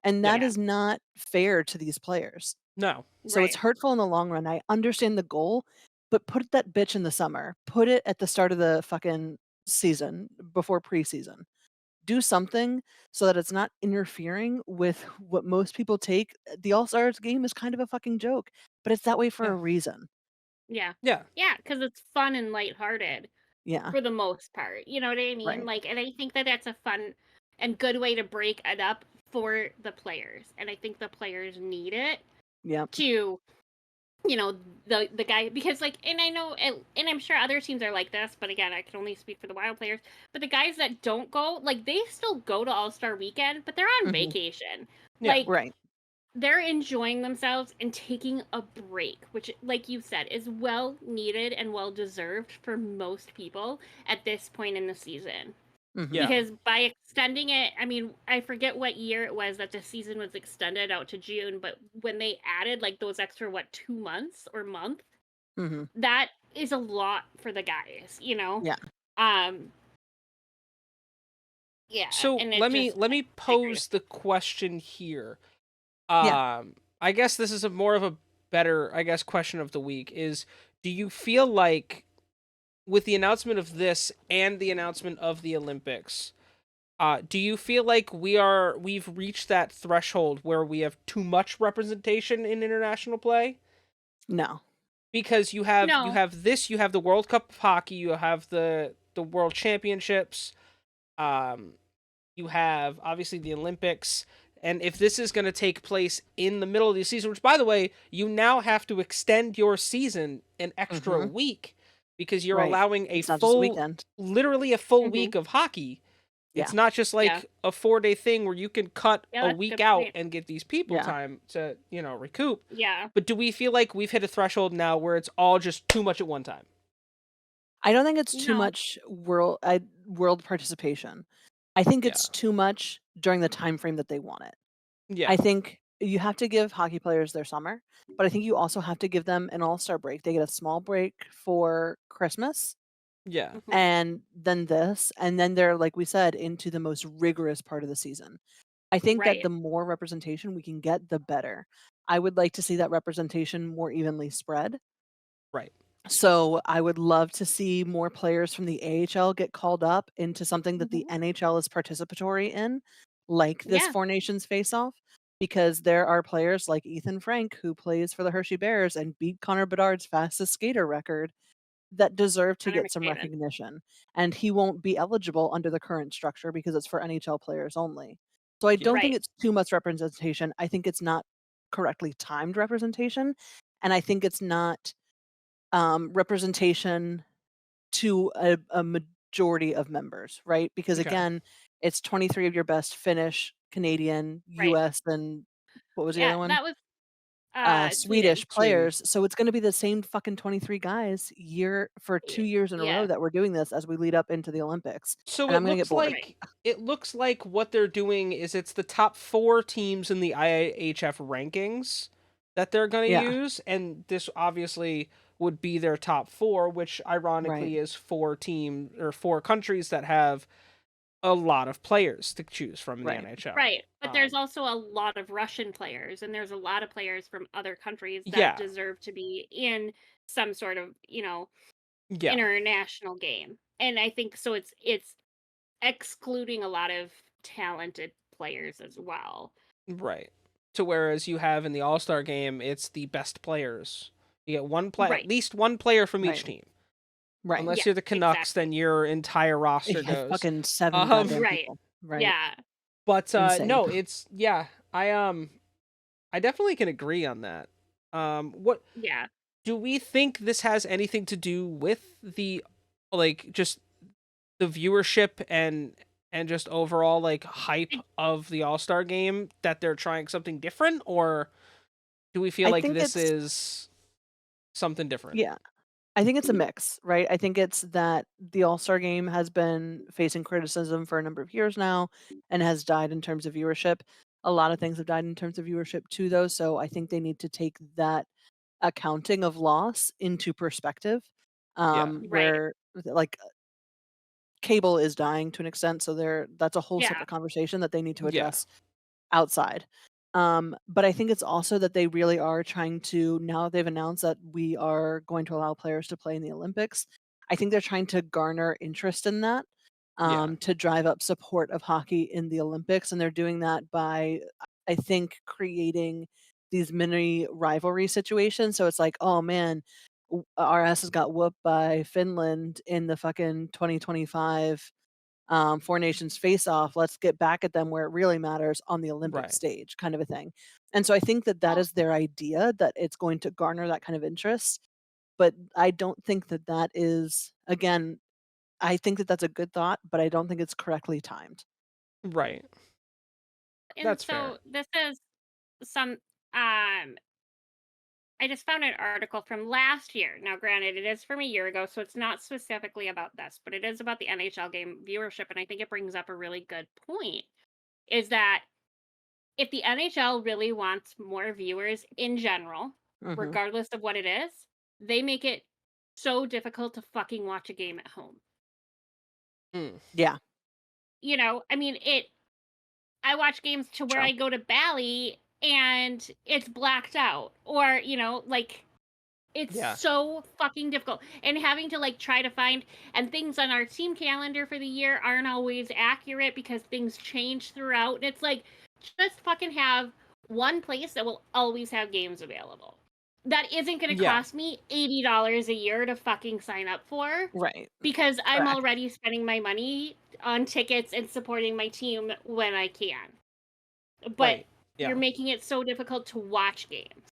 And that is not fair to these players. No. So it's hurtful in the long run. I understand the goal, but put that bitch in the summer. Put it at the start of the fucking season before preseason. Do something so that it's not interfering with what most people take. The All-Stars game is kind of a fucking joke, but it's that way for a reason. Yeah. Yeah. Yeah, because it's fun and lighthearted Yeah. for the most part. You know what I mean? Right. Like, and I think that that's a fun and good way to break it up for the players. And I think the players need it Yep. to you know, the guy, because like, and I know and I'm sure other teams are like this, but again, I can only speak for the Wild players. But the guys that don't go, like, they still go to All-Star weekend, but they're on Mhm. vacation. Yeah. Like, Right. they're enjoying themselves and taking a break, which, like you said, is well needed and well deserved for most people at this point in the season. Mhm. Yeah. Because by extending it, I mean, I forget what year it was that the season was extended out to June, but when they added like those extra, what, 2 months or month, Mhm. that is a lot for the guys, you know? Yeah. Um, yeah, So and it let me just, let me I agree with pose you. the question here. Yeah. I guess this is a more of a better, I guess, question of the week is, do you feel like with the announcement of this and the announcement of the Olympics, do you feel like we've reached that threshold where we have too much representation in international play? No. Because No, you have the World Cup of Hockey, you have the World Championships, um, you have obviously the Olympics, and if this is going to take place in the middle of the season, which by the way, you now have to extend your season an extra Mhm. week because you're Right. allowing a It's not just a full, weekend. literally a full hmm week of hockey. It's Yeah. not just yeah, like a 4-day thing where you can cut yeah, a that's a week good out point. and get these people Yeah. time to, recoup. Yeah, But do we feel like we've hit a threshold now where it's all just too much at one time? I don't think it's too no, much world participation. I think Yeah. it's too much during the time frame that they want it. I Yeah. think you have to give hockey players their summer, but I think you also have to give them an all-star break. They get a small break for Christmas Yeah. hmm and then this, and then they're, like we said, into the most rigorous part of the season. I think that right, the more representation we can get, the better. I would like to see that representation more evenly spread. Right. So I would love to see more players from the AHL get called up into something that the hmm NHL is participatory in, like this yeah, Four Nations face-off, because there are players like Ethan Frank, who plays for the Hershey Bears and beat Connor Bedard's fastest skater record, that deserve to Connor get some McDavid, recognition. And he won't be eligible under the current structure because it's for NHL players only. So I Yeah. don't think right, it's too much representation. I think it's not correctly timed representation. And I think it's not representation to a majority of members, right? Because Okay. again, it's 23 of your best Finnish, Canadian, right. US, and what was the Yeah, other one? that was Sweden. Swedish Sweden. players. So it's going to be the same fucking 23 guys year for 2 years in a row Yeah, that we're doing this as we lead up into the Olympics. So And I'm going to get bored. right. it looks like what they're doing is it's the top 4 teams in the IHF rankings that they're going to Yeah, use, and this obviously would be their top 4, which right. ironically is 4 countries that have a lot of players to choose from in the Right. NHL. Right, but there's also a lot of Russian players, and there's a lot of players from other countries that Yeah. deserve to be in some sort of, Yeah. international game. And I think so it's excluding a lot of talented players as well. Right. To whereas you have in the All-Star game, it's the best players. You get at Right. least one player from each Right. team. Right. Unless Yeah, you're the Canucks, then exactly. your entire roster Yeah, goes. fucking 7 Um, goddamn Right. people. Right. Yeah. but Insane. no, it's yeah. I definitely can agree on that. What Yeah. do we think this has anything to do with the just the viewership and just overall like hype I of the All Star game that they're trying something different, or do we feel I like think this it's is something different? yeah. I think it's a mix, right? I think it's that the All-Star game has been facing criticism for a number of years now and has died in terms of viewership. A lot of things have died in terms of viewership too, though. So I think they need to take that accounting of loss into perspective, Yeah, right. where like cable is dying to an extent. So that's a whole Yeah. separate conversation that they need to yeah, address outside. But I think it's also that they really are trying to, now that they've announced that we are going to allow players to play in the Olympics, I think they're trying to garner interest in that, yeah, to drive up support of hockey in the Olympics. And they're doing that by, I think, creating these mini rivalry situations. So it's like, oh man, our asses got whooped by Finland in the fucking 2025 Four nations face off. Let's get back at them where it really matters on the Olympic Right. stage, kind of a thing. And so I think that that Well, is their idea, that it's going to garner that kind of interest. But I don't think that that is, again, I think that that's a good thought, but I don't think it's correctly timed. Right. and That's fair. so this is some um I just found an article from last year. Now, granted, it is from a year ago, so it's not specifically about this, but it is about the NHL game viewership, and I think it brings up a really good point. Is that if the NHL really wants more viewers in general, Mhm. regardless of what it is, they make it so difficult to fucking watch a game at home. Mm. Yeah, I mean, I watch games to where true. I go to Bally and it's blacked out, or like it's Yeah. so fucking difficult. And having to like try to find and things on our team calendar for the year aren't always accurate because things change throughout. And it's like just fucking have one place that will always have games available. That isn't going to Yeah. cost me $80 a year to fucking sign up for Right. because I'm Correct. already spending my money on tickets and supporting my team when I can. But Right. you're Yeah. making it so difficult to watch games.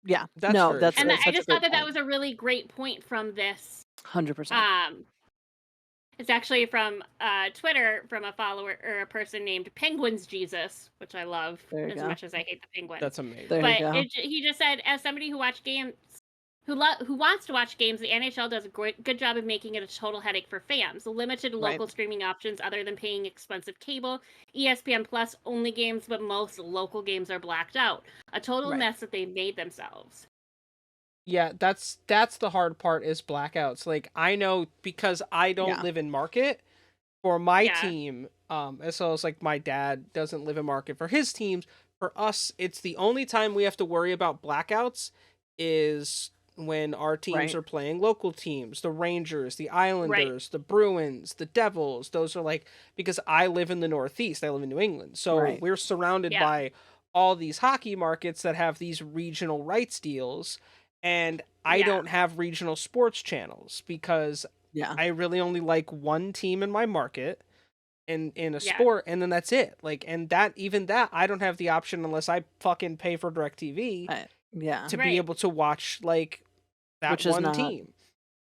Yeah. That's No, very that's And true. I such a just thought great that that point. was a really great point from this. 100%. Um, it's actually from Twitter from a follower or a person named Penguins Jesus, which I love There you as go. much as I hate the Penguins. That's amazing. There you But go. he just said, as somebody who watch games, who wants to watch games, the NHL does a good job of making it a total headache for fans. Limited Right. local streaming options other than paying expensive cable. ESPN Plus only games, but most local games are blacked out. A total Right. mess that they made themselves. Yeah, that's the hard part is blackouts. Like I know because I don't Yeah. live in Market for my Yeah, team, as well as like my dad doesn't live in Market for his teams. For us, it's the only time we have to worry about blackouts is when our teams Right. are playing local teams, the Rangers, the right. Islanders, the Bruins, the Devils. Those are like because I live in the Northeast, I live in New England. So Right. we're surrounded Yeah, by all these hockey markets that have these regional rights deals and I yeah, don't have regional sports channels because Yeah. I really only like one team in my market in a yeah, sport and then that's it. Like and that even that I don't have the option unless I fucking pay for DirecTV Yeah. to be right. able to watch like that Which is one not team.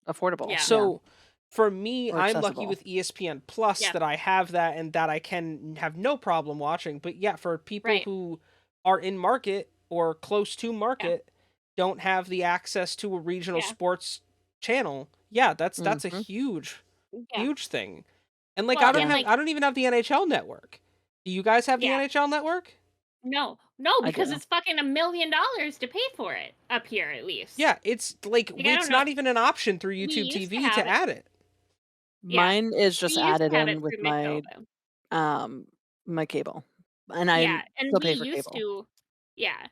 affordable. Yeah, Yeah. So for me, Or I'm lucky accessible. with ESPN Plus yeah, that I have that and that I can have no problem watching. But yeah, for people right. who are in market or close to Yeah, market, don't have the access to a regional yeah, sports channel. Yeah, that's a Mhm. huge yeah. thing. And like Well, and Yeah. like, I don't even have the NHL network. Do you guys have the yeah, NHL network? no, no, I because do. it's fucking $1 million to pay for it up here, at least. Yeah, it's like Like, I it's don't know. not even an option through We YouTube used to TV have to it. add it. Yeah, Mine is we just used added to have it in with through Mixo, though. um, my cable, and I Yeah, and still we pay for used cable, to. Yeah,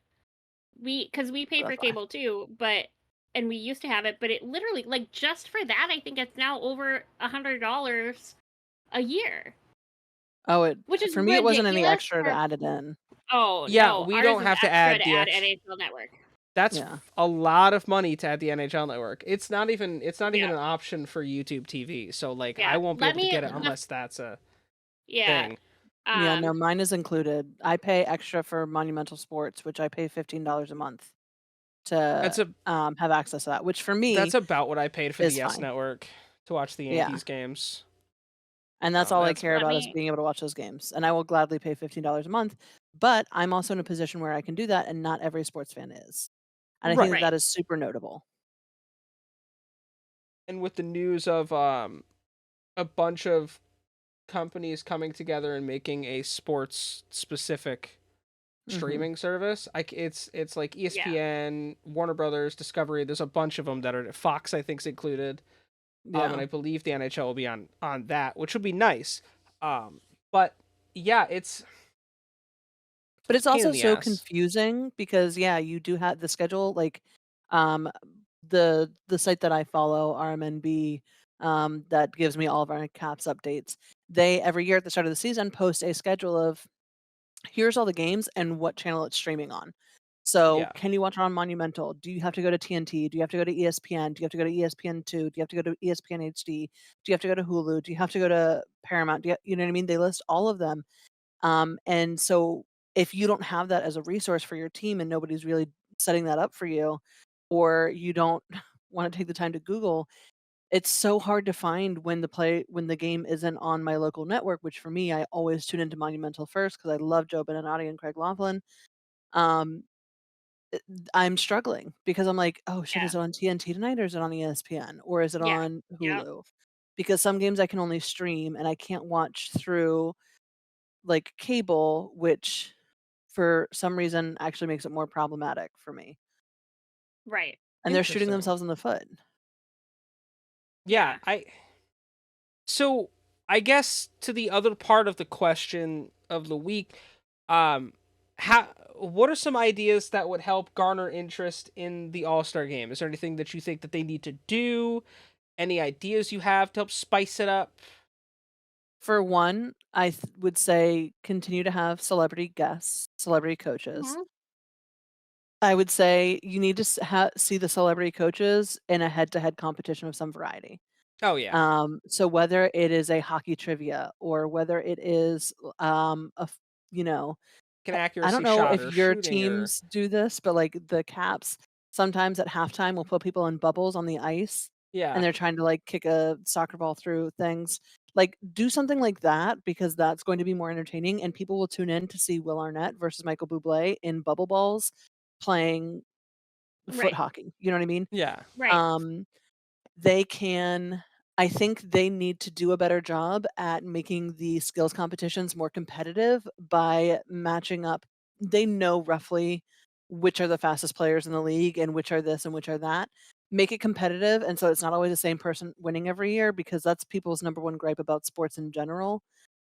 because we pay so for that's why. cable too, but and we used to have it, but it literally like just for that, I think it's now over $100 a year, Oh, it which is for me, it wasn't any ridiculous extra to for. add it in. Oh Yeah, no, we ours don't is have to extra add to the add extra. NHL Network. Yeah. A lot of money to add the NHL network. It's not even Yeah, an option for YouTube TV. So like I yeah. won't be Let able to me. get it unless that's a Yeah. thing. Yeah, no, Um. mine is included. I pay extra for Monumental Sports, which I pay $15 a month That's to, a have access to that, which for that's me about what I paid for the is Yes fine. network to watch the Yeah, Yankees games. and that's all I That's care Let about is me. being able to watch those games, and I will gladly pay $15 a month, but I'm also in a position where I can do that, and not every sports fan is, and I think right. that Right. that is super notable. And with the news of a bunch of companies coming together and making a sports specific Mhm. streaming service. It's like Yeah. ESPN, Warner Brothers, Discovery. There's a bunch of them that are Fox. I think's included. And Yeah. I believe the NHL will be on that, which would be nice. But yeah, But it's it's a pain in also the so ass. confusing because, yeah, you do have the schedule, like, um, the site that I follow, RMNB, that gives me all of our Caps updates. They every year at the start of the season post a schedule of here's all the games and what channel it's streaming on. So, Yeah. can you watch it on Monumental? Do you have to go to TNT? Do you have to go to ESPN? Do you have to go to ESPN2? Do you have to go to ESPN HD? Do you have to go to Hulu? Do you have to go to Paramount? You know what I mean? They list all of them. And so if you don't have that as a resource for your team and nobody's really setting that up for you, or you don't want to take the time to Google, it's so hard to find when the game isn't on my local network, which for me, I always tune into Monumental first because I love Joe Beninati and Craig Laughlin. Um, I'm struggling because I'm like, "Oh, shit, Yeah. is it on TNT tonight or is it on ESPN or is it Yeah. on Yep. Hulu?" Because some games I can only stream and I can't watch through, like, cable, which for some reason actually makes it more problematic for me. Right. And they're shooting Interesting. themselves in the foot. Yeah, Yeah. so I guess to the other part of the question of the week, um, how what are some ideas that would help garner interest in the All-Star game? Is there anything that you think that they need to do? Any ideas you have to help spice it up? For one, would say continue to have celebrity guests, celebrity coaches. Mhm. I would say you need to see the celebrity coaches in a head-to-head competition of some variety. Oh yeah, So whether it is a hockey trivia or whether it is, you know, can I don't accuracy know shot if or your shooting or teams do this, but, like, the Caps, sometimes at halftime will put people in bubbles on the ice, and yeah, they're trying to, like, kick a soccer ball through things. Like, do something like that because that's going to be more entertaining, and people will tune in to see Will Arnett versus Michael Bublé in bubble balls playing foot Right. hockey, you know what I mean? Right. Right. Um they can I think they need to do a better job at making the skills competitions more competitive by matching up. They know roughly which are the fastest players in the league and which are this and which are that. Make it competitive, and so it's not always the same person winning every year because that's people's number one gripe about sports in general.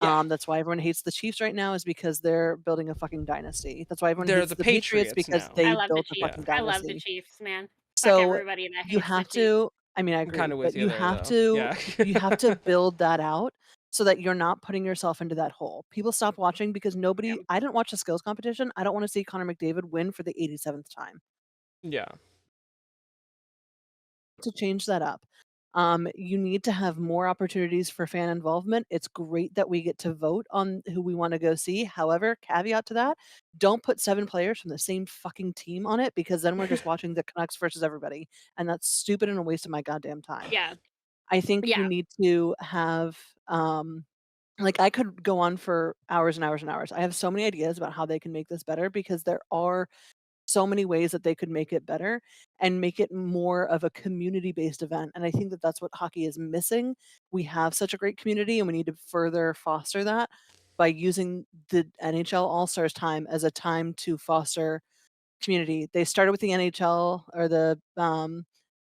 yeah. That's why everyone hates the Chiefs right now is because they're building a fucking dynasty. That's why everyone They're hates the the Patriots Patriots because now. I they love the built a Chiefs. Yeah, fucking I love the dynasty. Chiefs, man. Fuck So, everybody that you hates the have Chiefs. to I mean, I I'm kind agree, of but with you there though. Yeah, you have to build that out so that you're not putting yourself into that hole. People stop watching because Yep. I didn't watch the skills competition. I don't wanna see Connor McDavid win for the 87th time. yeah, To change that up. You need to have more opportunities for fan involvement. It's great that we get to vote on who we wanna go see. However, caveat to that, don't put 7 players from the same fucking team on it because then we're just watching the Canucks versus everybody, and that's stupid and a waste of my goddamn time. Yeah. I think you Yeah. need to have, like, I could go on for hours and hours and hours. I have so many ideas about how they can make this better because there are so many ways that they could make it better and make it more of a community-based event, and I think that that's what hockey is missing. We have such a great community, and we need to further foster that by using the NHL All-Stars time as a time to foster community. They started with the NHL or the,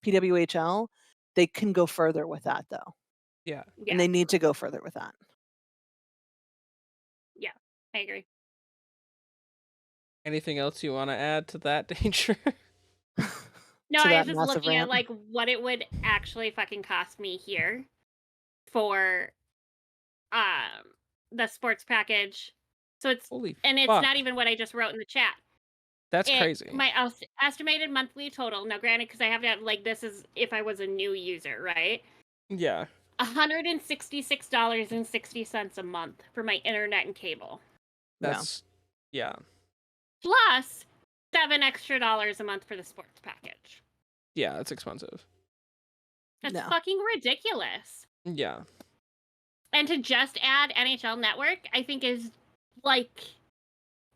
PWHL. They can go further with that, though, yeah. and Yeah. they need to go further with that. Yeah. I agree. Anything else you want to add to that danger? No, To I was that just massive looking at rant. like what it would actually fucking cost me here for um the sports package. So it's Holy and it's not fuck, even what I just wrote in the chat. that's It crazy. my estimated monthly total. Now, granted, because I have to have like this is if I was a new user, right? Yeah, $166.60 a month for my internet and cable, Yeah. that's yeah, plus $7 extra a month for the sports package. yeah. That's expensive. That's Yeah. fucking ridiculous. Yeah, And to just add NHL Network, I think is like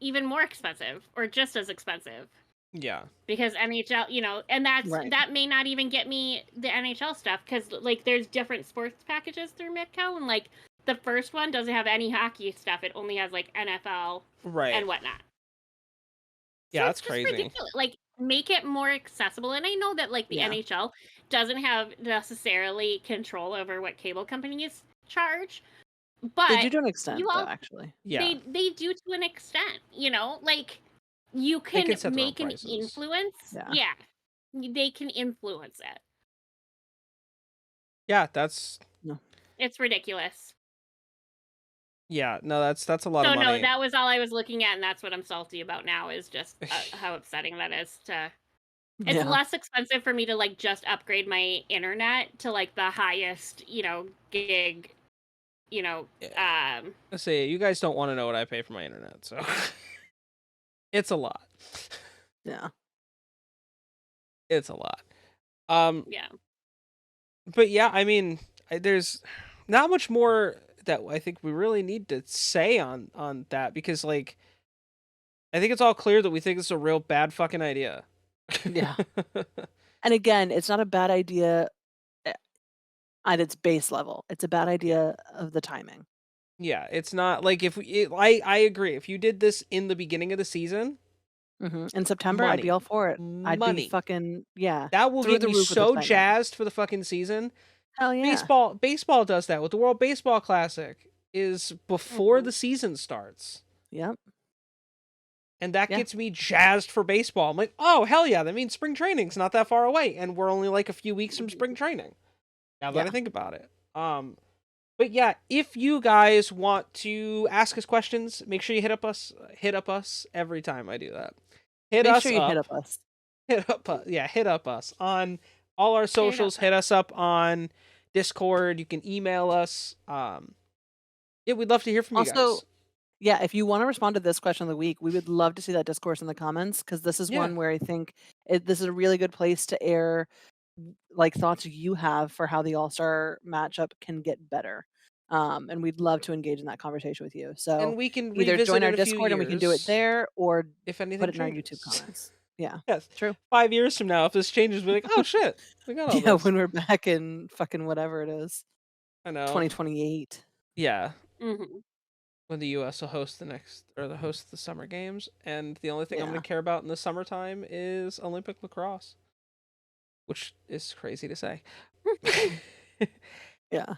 even more expensive or just as expensive yeah, because NHL, and Right. that may not even get me the NHL stuff because like there's different sports packages through Midco and like the first one doesn't have any hockey stuff. It only has like NFL right. and whatnot. Yeah, So that's it's just crazy. ridiculous. Like make it more accessible. And I know that like the Yeah. NHL doesn't have necessarily control over what cable companies charge, They do but to an you extent, though, all actually. Yeah, they do to an extent, like you they can can set their own make an prices. influence. Yeah. Yeah. They can influence it. Yeah, that's No. It's ridiculous. Yeah, no, that's a lot of So, no, money. that was all I was looking at, and that's what I'm salty about now is just, how upsetting that is to it's Yeah. less expensive for me to, like, just upgrade my internet to, like, the highest, gig, you know, Yeah. Let's see, you guys don't wanna know what I pay for my internet, so it's a lot. Yeah. It's a lot. Um, yeah. but yeah, I mean, there's not much more that I think we really need to say on that because, like, I think it's all clear that we think it's a real bad fucking idea. Yeah. And again, it's not a bad idea a at its base level. It's a bad Yeah. idea of the timing. Yeah, it's not like if I agree. If you did this in the beginning of the season, In September, I'd be money, all for it. I'd be money. fucking yeah, That will through get the me roof with so excitement. jazzed for the fucking season. Hell yeah. Baseball does that with the World Baseball Classic is before the Mhm. season starts. Yep. And that Yeah. gets me jazzed for baseball. I'm like, "Oh, hell yeah, that means spring training's not that far away and we're only like a few weeks from spring training." Now that I Yeah. think about it. But yeah, if you guys want to ask us questions, make sure you hit up us every time I do that. Hit Make us sure you hit up. up us. Hit up us on all our Hit up socials. Hit us up on Discord. You can email us. Yeah, we'd love to hear from you Also, guys. yeah, if you wanna respond to this question of the week, we would love to see that discourse in the comments because this is Yeah, one where I think this is a really good place to air, like, thoughts you have for how the All-Star matchup can get better. And we'd love to engage in that conversation with you. So, and we can either revisit join in our a few Discord and we can do it years there or if put anything it in our YouTube changes. comments. Yeah, Yes, true. 5 years from now, if this changes, we're like, oh shit, we got all Yeah, this. when we're back in fucking whatever it is, I know. 2028. Yeah, Mhm. when the U.S. will host the summer games, and the only thing I'm Yeah. gonna care about in the summertime is Olympic lacrosse, which is crazy to say. Yeah.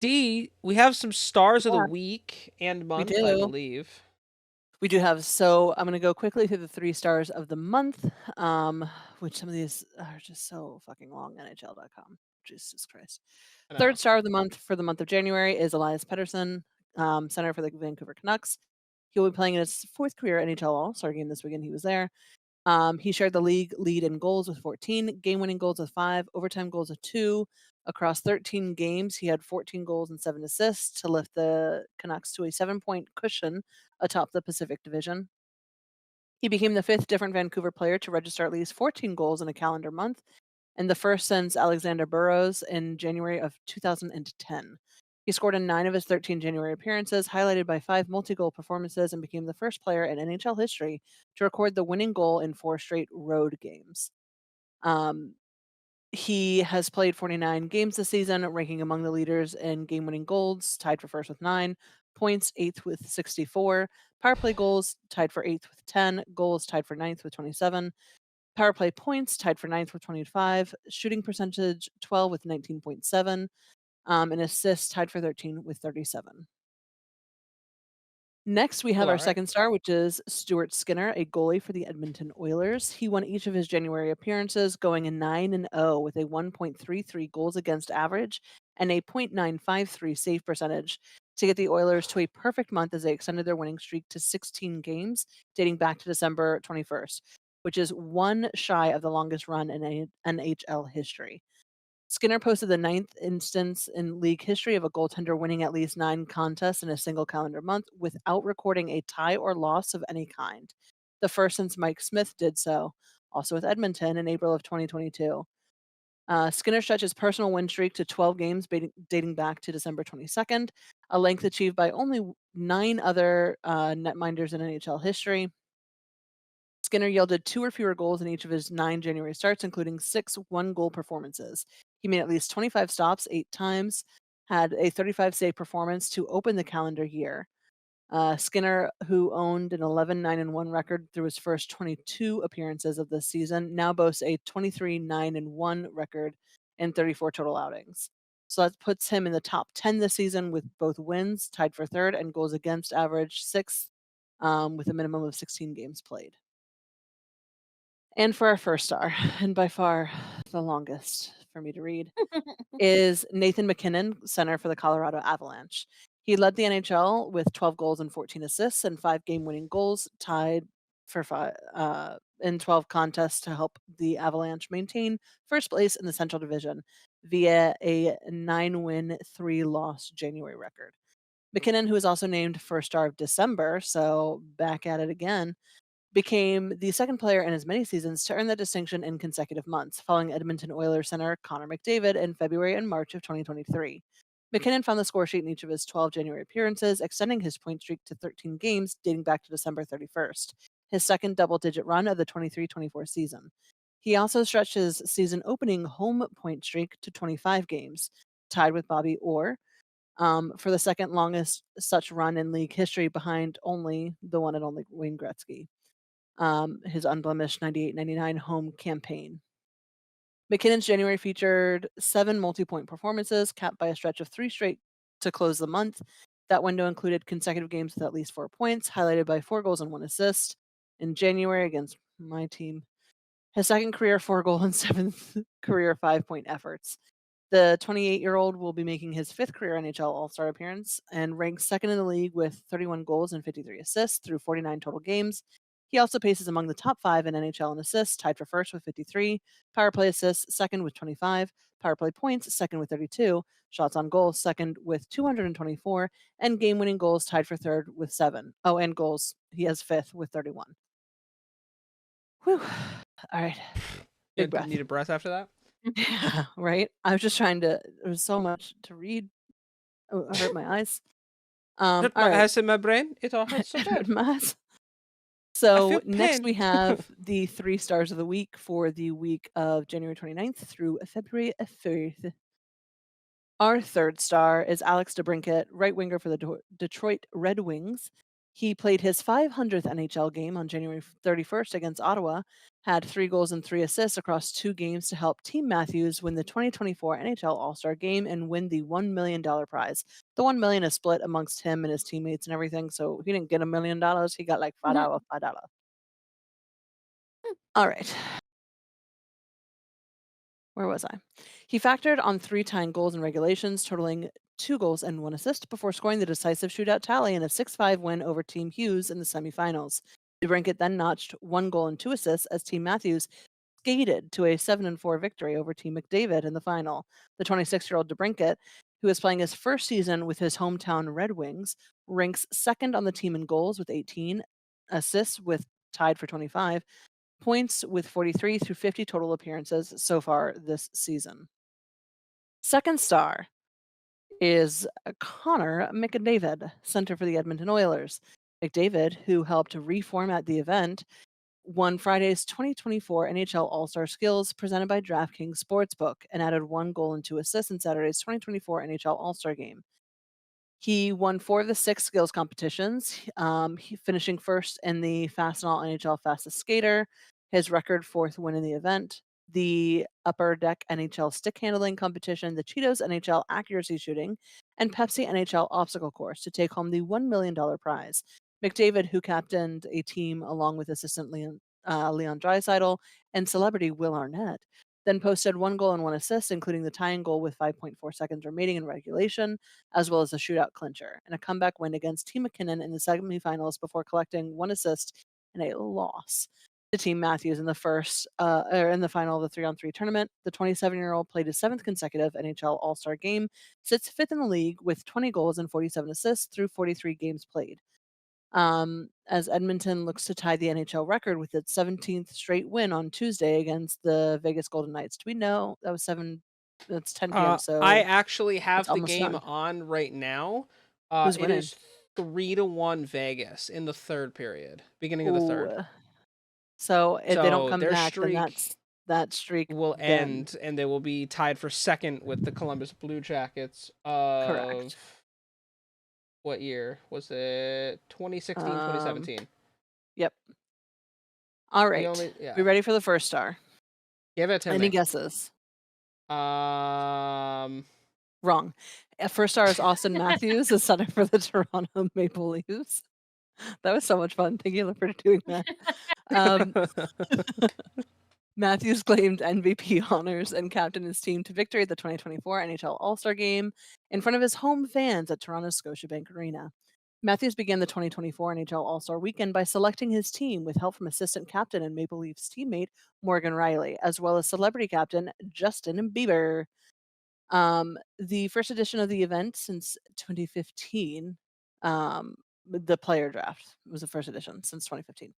D, we have some stars of the Yeah, week and we month, I do. believe. We do have so I'm gonna go quickly through the 3 stars of the month, which some of these are just so fucking long, NHL.com. Jesus Christ. I 3rd know. star of the month for the month of January is Elias Pettersson, center for the Vancouver Canucks. He'll be playing in his 4th career NHL All-Star game this weekend. He was there. He shared the league lead in goals with 14, game-winning goals with 5, overtime goals with 2. Across 13 games, he had 14 goals and 7 assists to lift the Canucks to a 7-point cushion atop the Pacific Division. He became the 5th different Vancouver player to register at least 14 goals in a calendar month, and the first since Alexander Burrows in January of 2010. He scored in 9 of his 13 January appearances, highlighted by 5 multi-goal performances, and became the first player in NHL history to record the winning goal in 4 straight road games. Um, he has played 49 games this season, ranking among the leaders in game-winning goals, tied for first with 9, points 8th with 64, power play goals tied for 8th with 10, goals tied for 9th with 27, power play points tied for 9th with 25, shooting percentage 12 with 19.7, and assists tied for 13 with 37. Next, we have Well, our all right. second star, which is Stuart Skinner, a goalie for the Edmonton Oilers. He won each of his January appearances, going in 9-0 with a 1.33 goals against average and a .953 save percentage to get the Oilers to a perfect month as they extended their winning streak to 16 games, dating back to December 21st, which is one shy of the longest run in NHL history. Skinner posted the ninth instance in league history of a goaltender winning at least 9 contests in a single calendar month without recording a tie or loss of any kind. The first since Mike Smith did so, also with Edmonton in April of 2022. Skinner stretched his personal win streak to 12 games dating back to December 22nd, a length achieved by only 9 other netminders in NHL history. Skinner yielded 2 or fewer goals in each of his 9 January starts, including 6 one-goal performances. He made at least 25 stops 8 times, had a 35 save performance to open the calendar year. Skinner, who owned an 11-9-1 record through his first 22 appearances of this season, now boasts a 23-9-1 record in 34 total outings. So that puts him in the top 10 this season with both wins, tied for third, and goals against average 6th, with a minimum of 16 games played. And for our first star, and by far the longest for me to read, is Nathan MacKinnon, center for the Colorado Avalanche. He led the NHL with 12 goals and 14 assists and 5 game-winning goals, tied for in 12 contests to help the Avalanche maintain first place in the Central Division via a 9-win, 3-loss January record. McKinnon, who was also named First Star of December, so back at it again, became the second player in as many seasons to earn that distinction in consecutive months, following Edmonton Oilers center Connor McDavid in February and March of 2023. McKinnon found the score sheet in each of his 12 January appearances, extending his point streak to 13 games dating back to December 31st, his second double-digit run of the 23-24 season. He also stretched his season opening home point streak to 25 games, tied with Bobby Orr, for the second longest such run in league history behind only the one and only Wayne Gretzky, his unblemished 98-99 home campaign. McKinnon's January featured 7 multi-point performances, capped by a stretch of 3 straight to close the month. That window included consecutive games with at least 4 points, highlighted by 4 goals and 1 assist in January against my team. His second career 4-goal and 7th career 5-point efforts. The 28-year-old will be making his 5th career NHL All-Star appearance and ranks second in the league with 31 goals and 53 assists through 49 total games. He also paces among the top 5 in NHL in assists, tied for first with 53, power play assists, second with 25, power play points, second with 32, shots on goal, second with 224, and game-winning goals, tied for third with 7. Oh, and goals, he has 5th with 31. Whew. All right. Big breath. Need a breath after that? Yeah, right? I was just trying to there was so much to read. Oh, it hurt my eyes. All Hurt my right. eyes in my brain. It all hurts so It hurt bad. my eyes. I So feel next we pain. have the 3 stars of the week for the week of January 29th through February 3rd. Our 3rd star is Alex DeBrincat, right winger for the Detroit Red Wings. He played his 500th NHL game on January 31st against Ottawa, had 3 goals and 3 assists across 2 games to help Team Matthews win the 2024 NHL All-Star Game and win the $1 million prize. The $1 million is split amongst him and his teammates and everything, so he didn't get $1 million, he got like $5. All right. Where was I? He factored on 3 tying goals in regulations, totaling 2 goals and 1 assist before scoring the decisive shootout tally in a 6-5 win over Team Hughes in the semifinals. DeBrincat then notched 1 goal and 2 assists as Team Matthews skated to a 7-4 victory over Team McDavid in the final. The 26-year-old DeBrincat, who is playing his first season with his hometown Red Wings, ranks second on the team in goals with 18, assists with tied for 25, points with 43 through 50 total appearances so far this season. Second star is Connor McDavid, center for the Edmonton Oilers. McDavid, who helped reformat the event, won Friday's 2024 NHL All-Star Skills presented by DraftKings Sportsbook and added 1 goal and 2 assists in Saturday's 2024 NHL All-Star Game. He won 4 of the 6 skills competitions, he finishing first in the Fastenal NHL Fastest Skater, his record 4th win in the event, the Upper Deck NHL Stick Handling Competition, the Cheetos NHL Accuracy Shooting, and Pepsi NHL Obstacle Course to take home the $1 million prize. McDavid, who captained a team along with assistant Leon Draisaitl and celebrity Will Arnett, then posted 1 goal and 1 assist, including the tying goal with 5.4 seconds remaining in regulation, as well as a shootout clincher, and a comeback win against Team McKinnon in the semifinals before collecting 1 assist in a loss to Team Matthews in the in the final of the 3-on-3 tournament. The 27-year-old played his 7th consecutive NHL All-Star game, sits 5th in the league with 20 goals and 47 assists through 43 games played. As Edmonton looks to tie the NHL record with its 17th straight win on Tuesday against the Vegas Golden Knights. Do we know that was 10 p.m. So I actually have the almost game done. on right now. Who's It winning? is 3-1 Vegas in the 3rd period, beginning of the 3rd. Ooh. So if they don't come their back, then streak that streak will then. end, and they will be tied for second with the Columbus Blue Jackets of Correct. what year? Was it 2016, 2017? Yep. All We right. only- yeah. We ready for the first star? Give it to Any me. guesses? Um, Wrong. First star is Austin Matthews, the center for the Toronto Maple Leafs. That was so much fun. Thank you for doing that. Matthews claimed MVP honors and captained his team to victory at the 2024 NHL All-Star Game in front of his home fans at Toronto's Scotiabank Arena. Matthews began the 2024 NHL All-Star Weekend by selecting his team with help from assistant captain and Maple Leafs teammate Morgan Riley, as well as celebrity captain Justin Bieber. The first edition of the event since 2015, the player draft was the first edition since 2015.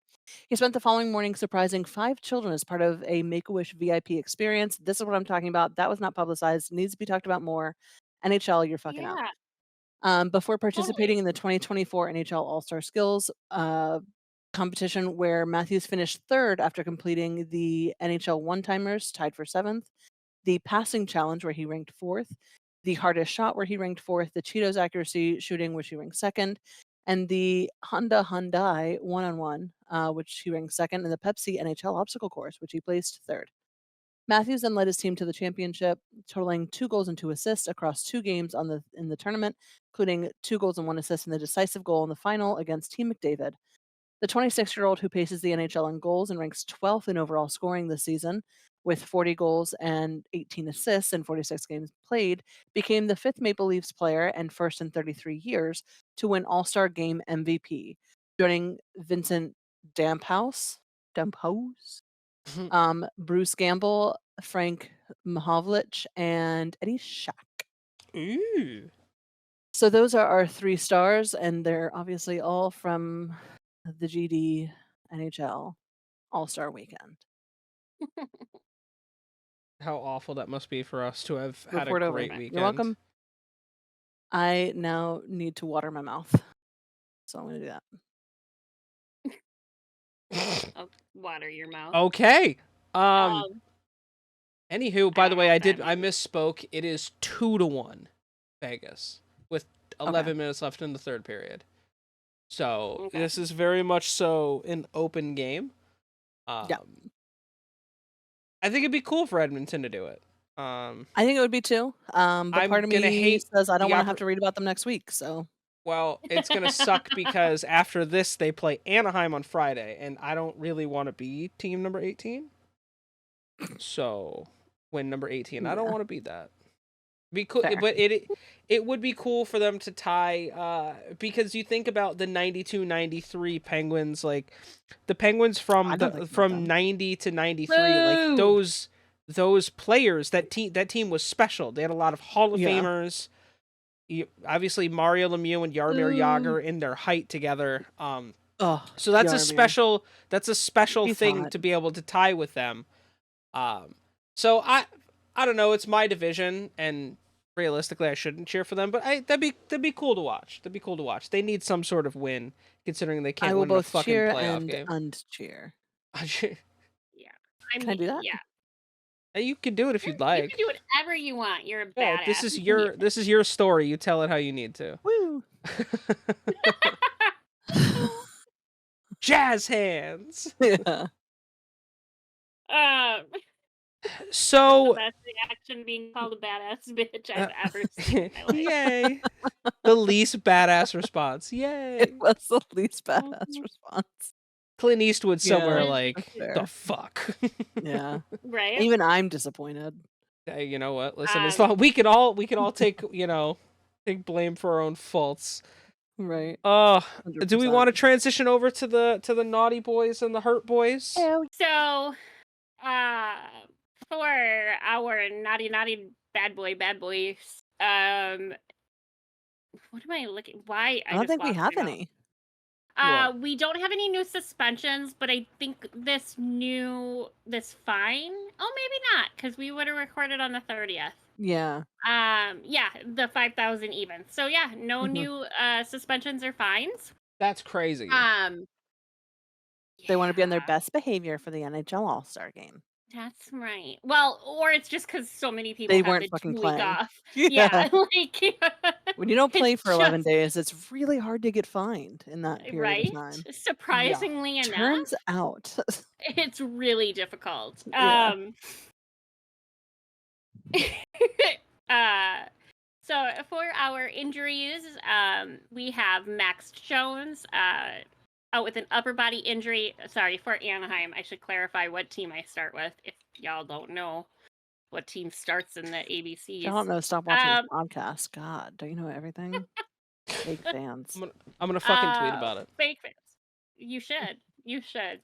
He spent the following morning surprising 5 children as part of a Make-A-Wish VIP experience. This is what I'm talking about. That was not publicized. Needs to be talked about more. NHL, you're fucking up. Before participating in the 2024 NHL All-Star Skills competition, where Matthews finished 3rd after completing the NHL one-timers, tied for 7th, the passing challenge, where he ranked 4th, the hardest shot, where he ranked 4th, the Cheetos accuracy shooting, which he ranked 2nd, and the Honda Hyundai one-on-one, which he ranked 2nd, and the Pepsi NHL obstacle course, which he placed 3rd. Matthews then led his team to the championship, totaling 2 goals and 2 assists across 2 games in the tournament, including 2 goals and 1 assist in the decisive goal in the final against Team McDavid. The 26-year-old, who paces the NHL in goals and ranks 12th in overall scoring this season, with 40 goals and 18 assists in 46 games played, became the 5th Maple Leafs player and first in 33 years to win All-Star Game MVP, joining Vincent Damphouse, Bruce Gamble, Frank Mahovlich, and Eddie Shack. Ooh. So those are our 3 stars, and they're obviously all from the GD NHL All-Star Weekend. How awful that must be for us to have had a Report over. great weekend. You're welcome. I now need to water my mouth, so I'm gonna do that. Oh, water your mouth. Okay. Anywho, by the way, I means. misspoke. It is 2-1 Vegas with 11 minutes left in the 3rd period. So this is very much so an open game. Yeah. I think it'd be cool for Edmonton to do it. I think it would be too. But part of me says I don't want to have to read about them next week. So. Well, it's gonna suck because after this they play Anaheim on Friday, and I don't really want to be team number 18. So when number 18, I don't want to be that. Be cool, Fair. but it would be cool for them to tie because you think about the 92-93 Penguins, like the Penguins from 90 to 93, like those players, that team was special. They had a lot of Hall of Famers. Obviously Mario Lemieux and Jaromir Jagr in their height together. So that's Jaromir. a special He's thing hot. to be able to tie with them. So I don't know, it's my division, and realistically I shouldn't cheer for them, but that'd be cool to watch. That'd be cool to watch. They need some sort of win, considering they can't win a fucking playoff game. I will both cheer and cheer. Yeah. Can I do that? Yeah. You can do it if you'd like. You can do whatever you want. You're a badass. This is your story. You tell it how you need to. Woo! Jazz hands. Yeah. So that's the reaction being called a badass bitch I've ever seen in my life. Yay! The least badass response. Yay! It was the least badass response. Clint Eastwood somewhere like the fuck. Yeah. Right. Even I'm disappointed. Hey, you know what? Listen, as long we can all take take blame for our own faults. Right. Do we want to transition over to the naughty boys and the hurt boys? So, for our naughty bad boys, what am I looking? Why? I don't think we have any. We don't have any new suspensions, but I think this fine. Oh, maybe not, because we would have recorded on the 30th. Yeah. The 5,000 even. So yeah, no new suspensions or fines. That's crazy. They want to be on their best behavior for the NHL All-Star Game. That's right. Well, or it's just because so many people they weren't fucking playing. Off. Yeah. Like when you don't play for 11 days, it's really hard to get fined in that period of time. Surprisingly enough, turns out it's really difficult. Yeah. So for our injuries, we have Max Jones out with an upper body injury. Sorry, for Anaheim. I should clarify what team I start with if y'all don't know what team starts in the ABCs. I don't know. Stop watching this podcast. God, don't you know everything? Fake fans. I'm gonna fucking tweet about it. Fake fans. You should. You should.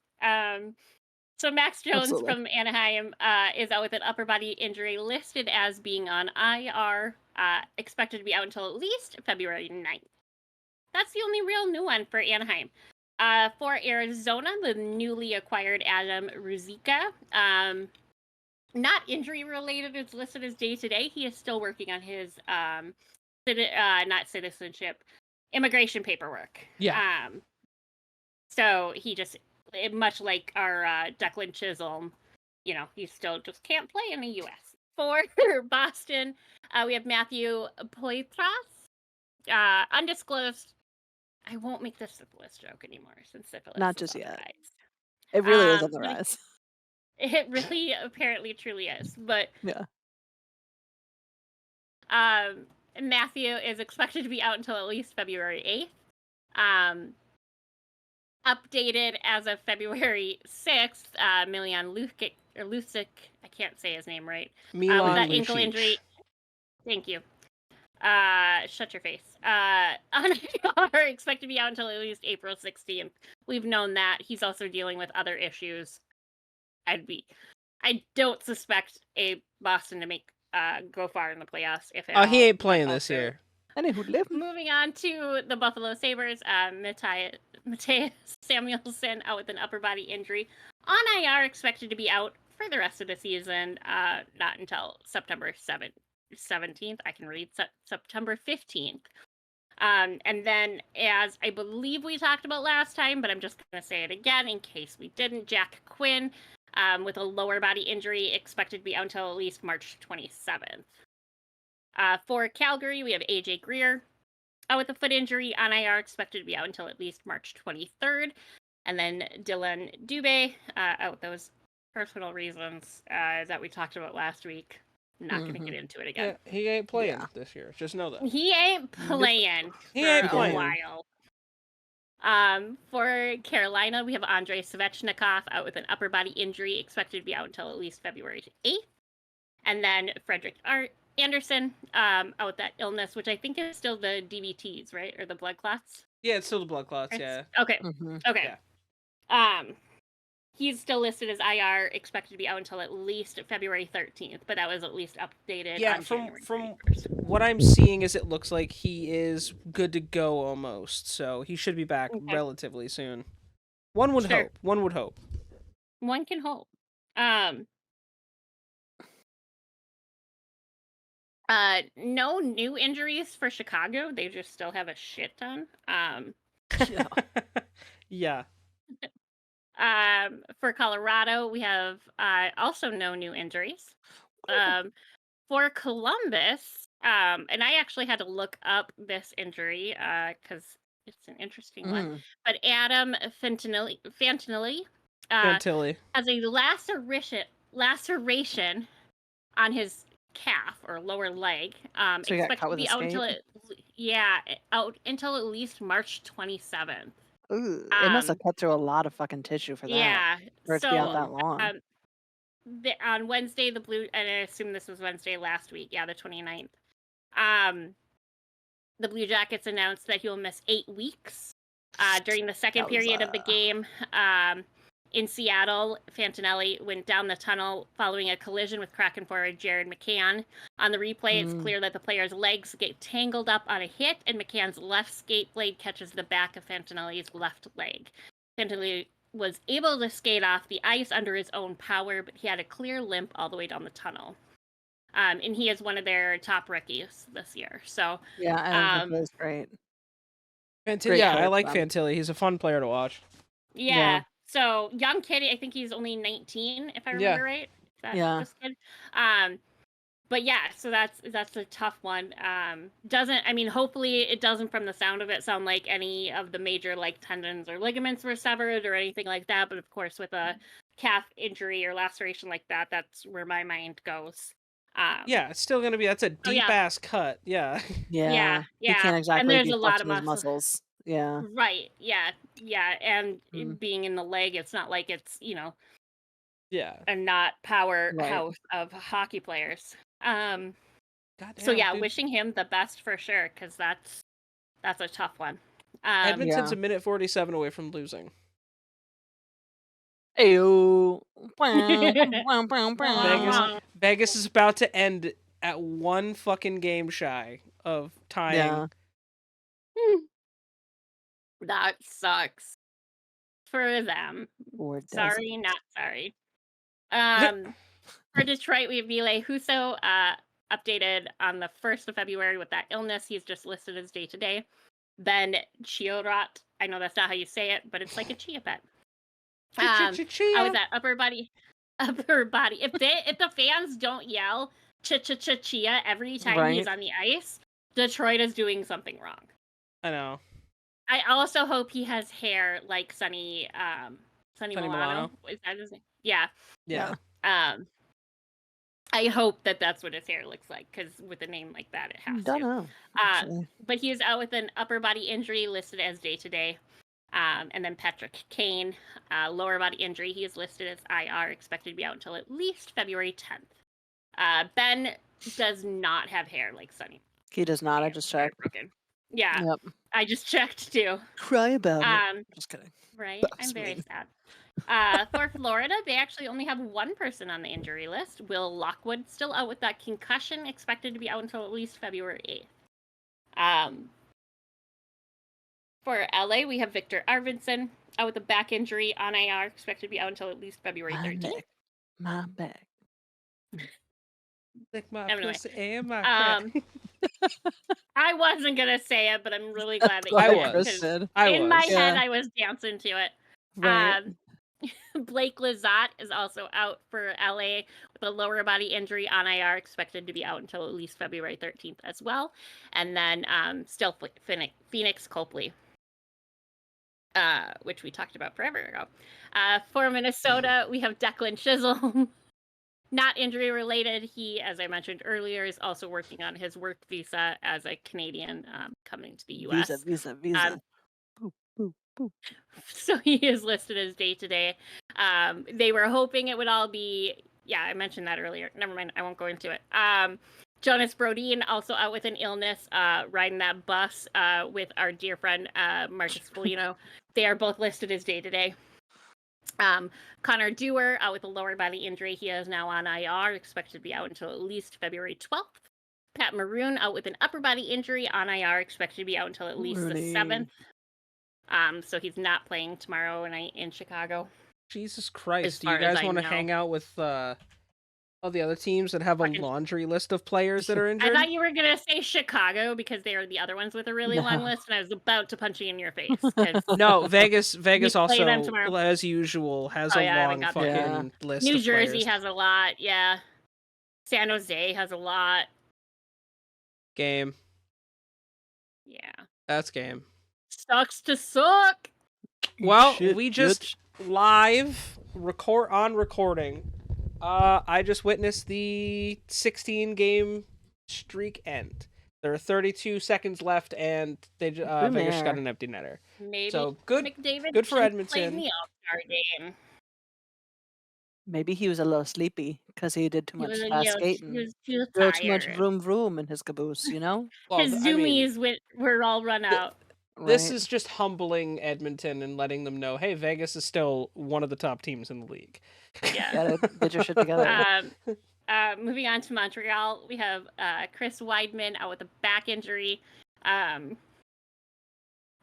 So Max Jones Absolutely. from Anaheim is out with an upper body injury, listed as being on IR, expected to be out until at least February 9th. That's the only real new one for Anaheim. For Arizona, the newly acquired Adam Ruzicka, not injury related, is listed as day to day. He is still working on his not citizenship, immigration paperwork. Yeah. So he just, much like our Declan Chisholm, he still just can't play in the U.S. For Boston, we have Matthew Poitras, undisclosed. I won't make the syphilis joke anymore since syphilis Not is just on the yet. rise. It really is on the rise. It really apparently truly is. But yeah. Matthew is expected to be out until at least February 8th. Updated as of February 6th, Milian Lucic, I can't say his name right. With that ankle injury. Thank you. Shut your face. On IR, expected to be out until at least April 16th. We've known that. He's also dealing with other issues. I don't suspect a Boston to make go far in the playoffs if it he ain't playing this year. Moving on to the Buffalo Sabres, Mateus Samuelsson out with an upper body injury. On IR, expected to be out for the rest of the season, not until September 17th. I can read September 15th. And then, as I believe we talked about last time, but I'm just going to say it again in case we didn't, Jack Quinn with a lower body injury, expected to be out until at least March 27th. For Calgary, we have AJ Greer with a foot injury on IR, expected to be out until at least March 23rd. And then Dylan Dubé out with those personal reasons that we talked about last week. Not going to get into it again. Yeah, he ain't playing this year. Just know that. He ain't playing for a while. For Carolina, we have Andrei Svechnikov out with an upper body injury, expected to be out until at least February 8th. And then Frederick Anderson out with that illness, which I think is still the DVTs, right? Or the blood clots? Yeah, it's still the blood clots, yeah. Okay. Okay. Yeah. He's still listed as IR, expected to be out until at least February 13th, but that was at least updated on January 31st. From what I'm seeing is it looks like he is good to go almost, so he should be back relatively soon. One would hope. One would hope. One can hope. No new injuries for Chicago. They just still have a shit ton. Yeah. For Colorado, we have also no new injuries. For Columbus, and I actually had to look up this injury because it's an interesting one. But Adam Fantilli has a laceration on his calf or lower leg. So expected to be out until at least March 27th. Ooh, it must have cut through a lot of fucking tissue for that. Yeah, for it to be out that long. On Wednesday, and I assume this was Wednesday last week. Yeah, the 29th. The Blue Jackets announced that he will miss 8 weeks. During the second period of the game, in Seattle, Fantinelli went down the tunnel following a collision with Kraken forward Jared McCann. On the replay, it's clear that the player's legs get tangled up on a hit, and McCann's left skate blade catches the back of Fantinelli's left leg. Fantinelli was able to skate off the ice under his own power, but he had a clear limp all the way down the tunnel. And he is one of their top rookies this year. So yeah, I think that's great. Fantilli, I like Fantilli. He's a fun player to watch. Yeah. So young kid, I think he's only 19, if I remember right. This kid. But yeah, so that's a tough one. Hopefully it doesn't, from the sound of it, sound like any of the major tendons or ligaments were severed or anything like that. But of course, with a calf injury or laceration like that, that's where my mind goes. It's still gonna be. That's a deep ass cut. Yeah. Yeah. You can't exactly. And there's a lot of muscles. Yeah. Right. Yeah. And Mm. being in the leg, it's not like it's, Yeah. a not Right. powerhouse of hockey players. So Goddamn, yeah, dude. wishing him the best for sure, because that's a tough one. Edmonton's Yeah. a minute 47 away from losing. Ayo. Vegas is about to end at one fucking game shy of tying. Yeah. That sucks for them. Or does Sorry, it? not sorry. For Detroit, we have Ville Husso, updated on the 1st of February with that illness. He's just listed as day-to-day. Ben Chiarot, I know that's not how you say it, but it's like a chia pet. I was at upper body. If the fans don't yell chia every time he's Right. on the ice, Detroit is doing something wrong. I know. I also hope he has hair like Sonny Milano. Is that his name? Yeah. Yeah. I hope that's what his hair looks like, because with a name like that, it has Don't to. know. Actually. But he is out with an upper body injury listed as day-to-day. And then Patrick Kane, lower body injury. He is listed as IR, expected to be out until at least February 10th. Ben does not have hair like Sonny. He does not. I just checked. Yeah. Yep. I just checked too. Cry about it. Just kidding. Right? That's I'm very mean. sad. For Florida, they actually only have one person on the injury list. Will Lockwood still out with that concussion, expected to be out until at least February 8th. For LA, we have Victor Arvidsson out with a back injury on IR, expected to be out until at least February 13th. My back. Like my Anyway, pussy and my crack. I wasn't gonna say it, but I'm really glad that I you was. did. I in was. my head, I was dancing to it. Right. Blake Lizotte is also out for LA with a lower body injury on IR, expected to be out until at least February 13th as well. And then still Phoenix Copley, which we talked about forever ago. For Minnesota, we have Declan Chisholm. Not injury related. He, as I mentioned earlier, is also working on his work visa as a Canadian coming to the U.S. Visa. Boop, boop, boop. So he is listed as day-to-day. They were hoping it would all be, I mentioned that earlier. Never mind, I won't go into it. Jonas Brodin also out with an illness, riding that bus with our dear friend Marcus Foligno. They are both listed as day-to-day. Connor Dewar out with a lower body injury. He is now on IR, expected to be out until at least February 12th. Pat Maroon out with an upper body injury on IR, expected to be out until at least the 7th. So he's not playing tomorrow night in Chicago. Jesus Christ. Do you guys want to hang out with all the other teams that have a laundry list of players that are injured? I thought you were going to say Chicago because they are the other ones with a really long list, and I was about to punch you in your face. No, Vegas also, as usual, has a long fucking list New of Jersey players. has a lot, yeah. San Jose has a lot. Game. Yeah. That's game. Sucks to suck. Well, we just live recording. I just witnessed the 16-game streak end. There are 32 seconds left, and they Vegas got an empty netter. Maybe so good. McDavid good for Edmonton. Played the All-Star game. Maybe he was a little sleepy because he did too much fast skating. He was too tired. tired. Too much vroom in his caboose, you know? His zoomies were all run out. This is just humbling Edmonton and letting them know, hey, Vegas is still one of the top teams in the league. Yeah. Gotta get your shit together. Moving on to Montreal, we have Chris Weidman out with a back injury. On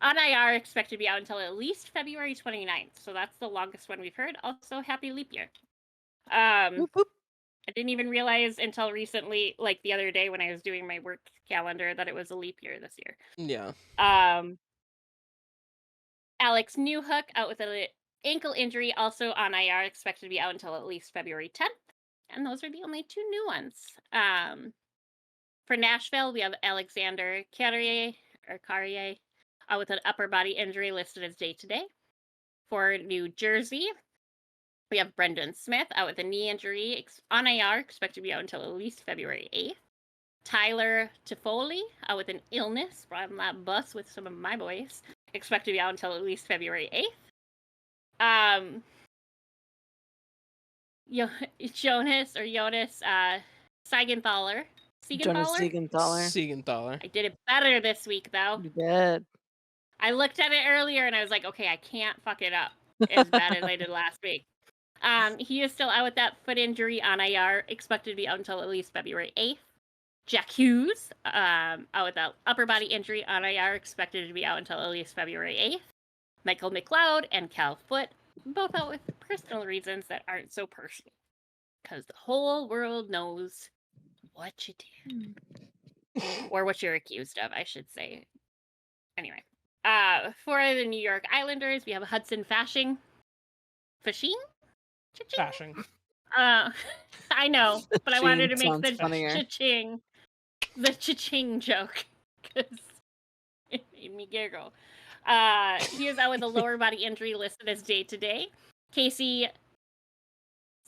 IR, expected to be out until at least February 29th. So that's the longest one we've heard. Also, happy leap year. Boop, boop. I didn't even realize until recently, like the other day when I was doing my work calendar, that it was a leap year this year. Yeah. Alex Newhook out with an ankle injury, also on IR, expected to be out until at least February 10th. And those are the only two new ones. For Nashville, we have Alexander Carrier with an upper body injury listed as day-to-day. For New Jersey, we have Brendan Smith out with a knee injury on IR, expected to be out until at least February 8th. Tyler Toffoli out with an illness from that bus with some of my boys, expected to be out until at least February 8th. Jonas Siegenthaler. Jonas Siegenthaler. Siegenthaler. I did it better this week, though. You did. I looked at it earlier and I was like, okay, I can't fuck it up as bad as I did last week. He is still out with that foot injury on IR, expected to be out until at least February 8th. Jack Hughes, out with that upper body injury on IR, expected to be out until at least February 8th. Michael McLeod and Cal Foote, both out with personal reasons that aren't so personal. Because the whole world knows what you did. Or what you're accused of, I should say. Anyway. For the New York Islanders, we have Hudson Fasching. Fasching? Fasching. I know, but I wanted to make the funnier. cha-ching. The cha-ching joke. Because it made me giggle. He is out with a lower body injury listed as day-to-day. Casey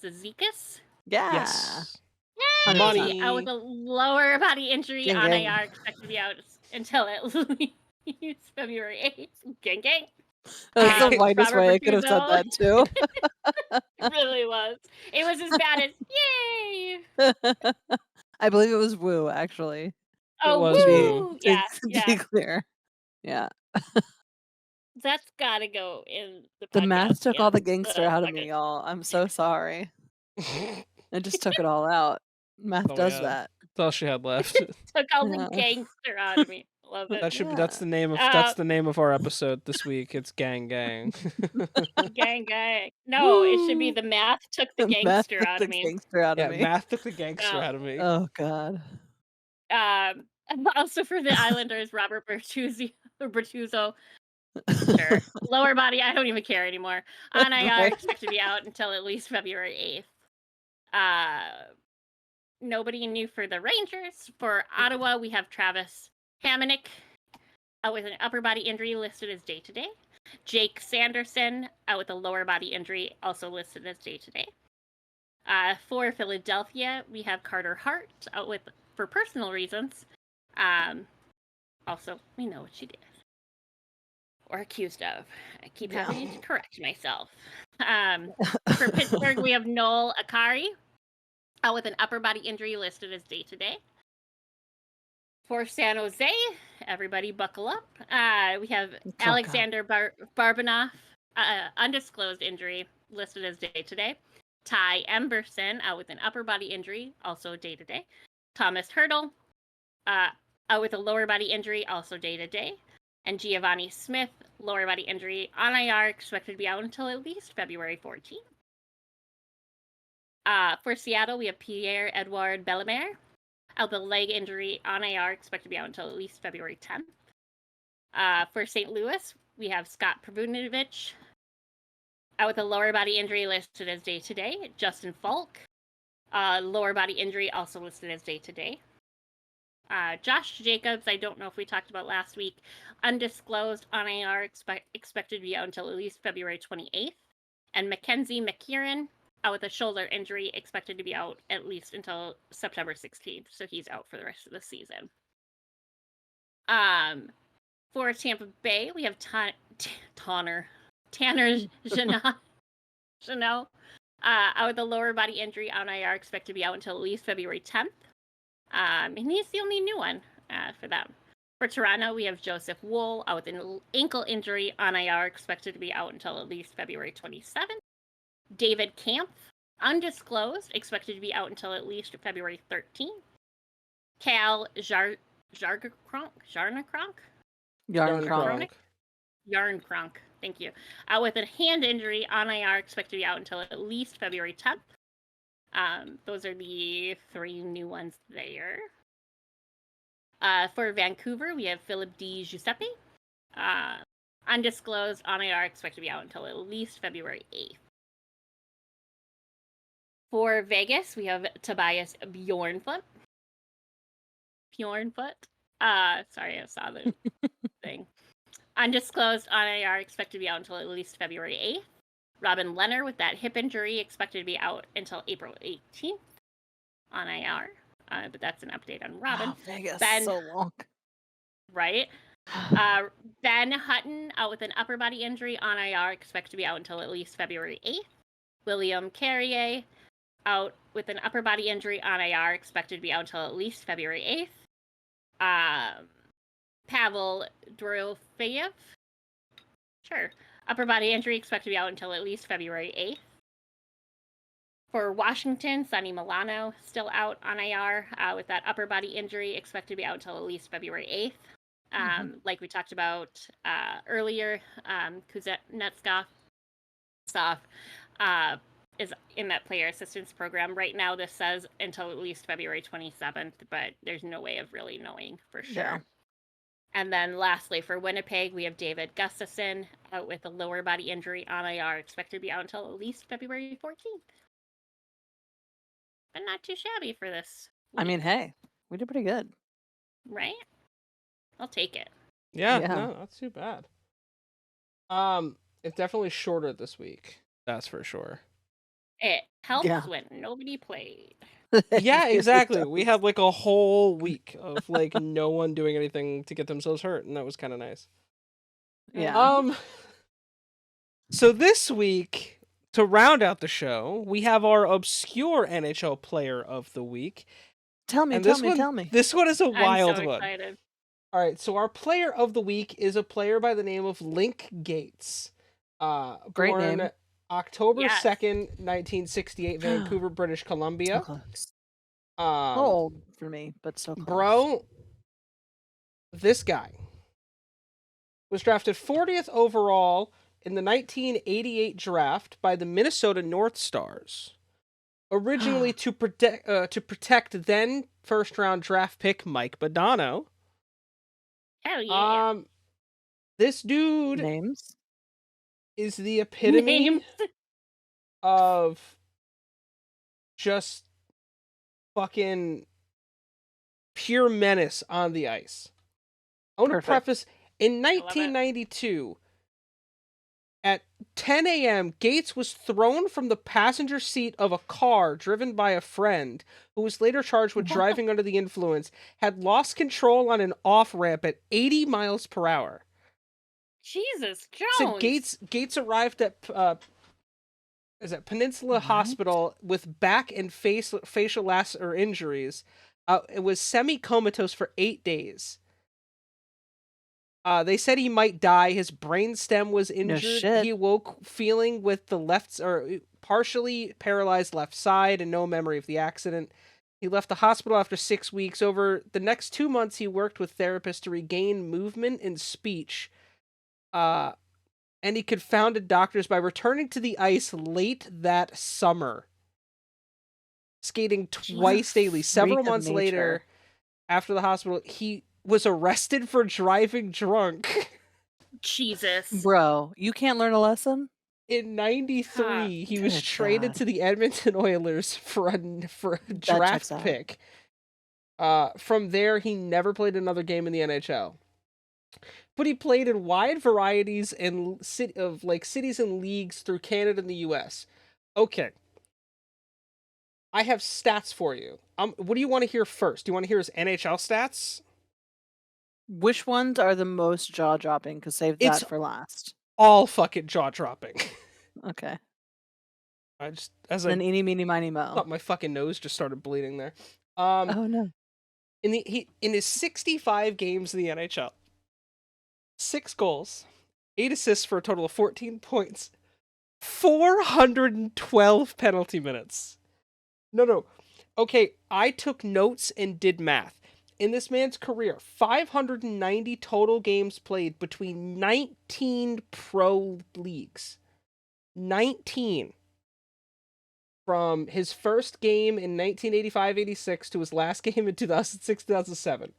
Zizekas? Yeah. Yes. Yay! Money. Out with a lower body injury Gang, on gang. IR, expected to be out until at least February 8th. Gang, gang. That's the Robert whitest way I could have said that, too. It really was. It was as bad as, yay! I believe it was Woo, actually. Oh, was woo! To Yeah, be yeah. clear. Yeah. That's gotta go in the podcast. The math took all the yeah. gangster out of me, y'all. I'm so sorry. It just took it all out. Math Oh, does yeah. that. That's all she had left. Took all Yeah. the gangster out of me. Love it. That should be. Yeah. That's the name of. That's the name of our episode this week. It's Gang Gang. Gang, gang. No, it should be Woo! the math took the Math gangster took out the of me. gangster out Yeah, of me. math took the gangster No. out of me. Oh, God. Also for the Islanders, Robert Bertuzzo. Sure. Lower body, I don't even care anymore. On IR, Right. expected to be out until at least February 8th. Nobody new for the Rangers. For Ottawa, we have Travis Hamonic out with an upper body injury listed as day-to-day. Jake Sanderson out with a lower body injury, also listed as day-to-day. For Philadelphia, we have Carter Hart out with for personal reasons. Also, we know what she did. Or accused of. I keep having to correct myself. For Pittsburgh, we have Noel Akari out with an upper body injury listed as day-to-day. For San Jose, everybody buckle up. We have Alexander Barbanoff, undisclosed injury, listed as day-to-day. Ty Emberson out with an upper body injury, also day-to-day. Thomas Hurdle out with a lower body injury, also day-to-day. And Giovanni Smith, lower body injury on IR, expected to be out until at least February 14th. For Seattle, we have Pierre-Edouard Bellemare out with a leg injury on IR, expected to be out until at least February 10th. For St. Louis, we have Scott Provunovich out with a lower body injury listed as day-to-day. Justin Falk, lower body injury also listed as day-to-day. Josh Jacobs, I don't know if we talked about last week, undisclosed on IR, expected to be out until at least February 28th. And Mackenzie McKieran out with a shoulder injury, expected to be out at least until September 16th. So he's out for the rest of the season. For Tampa Bay, we have Tanner Jeannot out with a lower body injury on IR, expected to be out until at least February 10th. And he's the only new one for them. For Toronto, we have Joseph Wool out with an ankle injury on IR, expected to be out until at least February 27th. David Kampf, undisclosed, expected to be out until at least February 13th. Cal Jarnkrok, thank you. Out with a hand injury on IR, expected to be out until at least February 10th. Those are the three new ones there. For Vancouver, we have Philip Di Giuseppe. Undisclosed on IR, expected to be out until at least February 8th. For Vegas, we have Tobias Bjornfoot. Sorry, I saw the thing. Undisclosed on IR, expected to be out until at least February 8th. Robin Leonard with that hip injury, expected to be out until April 18th on IR. But that's an update on Robin. Wow, Vegas, Ben, so long. right? Ben Hutton out with an upper body injury on IR, expected to be out until at least February 8th. William Carrier out with an upper body injury on IR, expected to be out until at least February 8th. Pavel Dorofeyev, sure, upper body injury, expected to be out until at least February 8th. For Washington, Sonny Milano still out on IR with that upper body injury, expected to be out until at least February 8th. Like we talked about earlier, Kuznetsov is in that player assistance program. Right now, this says until at least February 27th, but there's no way of really knowing for sure. Yeah. And then lastly, for Winnipeg, we have David Gustafson out with a lower body injury on IR, expected to be out until at least February 14th. But not too shabby for this week. I mean, hey, we did pretty good. Right? I'll take it. Yeah, Yeah. no, not too bad. It's definitely shorter this week. That's for sure. It helps Yeah. when nobody played. Yeah, exactly. We had like a whole week of like no one doing anything to get themselves hurt, and that was kind of nice. Yeah. So this week, to round out the show, we have our obscure NHL player of the week. Tell me. This one is a wild I'm so one. excited. All right, so our player of the week is a player by the name of Link Gates. Great born name. October Yes. 2nd, 1968, Vancouver, British So Columbia. close. Um, Old for me, but so close. Bro, this guy was drafted 40th overall in the 1988 draft by the Minnesota North Stars. Originally to protect then first round draft pick Mike Modano. Hell yeah. This dude Names. is the epitome Names. of just fucking pure menace on the ice. I want to preface, in 1992, at 10 a.m., Gates was thrown from the passenger seat of a car driven by a friend who was later charged with driving under the influence, had lost control on an off-ramp at 80 miles per hour. Jesus Jones. So Gates arrived at Peninsula Hospital with back and facial injuries. It was semi-comatose for 8 days. They said he might die. His brainstem was injured. No shit. He woke feeling with the partially paralyzed left side and no memory of the accident. He left the hospital after 6 weeks. Over the next 2 months, he worked with therapists to regain movement and speech. And he confounded doctors by returning to the ice late that summer. Skating twice daily. Several months later, after the hospital, he was arrested for driving drunk. Jesus. Bro, you can't learn a lesson? In 93, he was traded to the Edmonton Oilers for a draft pick. From there, he never played another game in the NHL. But he played in wide varieties of cities and leagues through Canada and the US. Okay. I have stats for you. What do you want to hear first? Do you want to hear his NHL stats? Which ones are the most jaw-dropping? Because save that for last. All fucking jaw-dropping. Okay. Then eeny, meeny, miny, mo. Thought my fucking nose just started bleeding there. Oh no. In his 65 games in the NHL, 6 goals, 8 assists for a total of 14 points, 412 penalty minutes. No. Okay, I took notes and did math. In this man's career, 590 total games played between 19 pro leagues. 19. From his first game in 1985-86 to his last game in 2006-2007.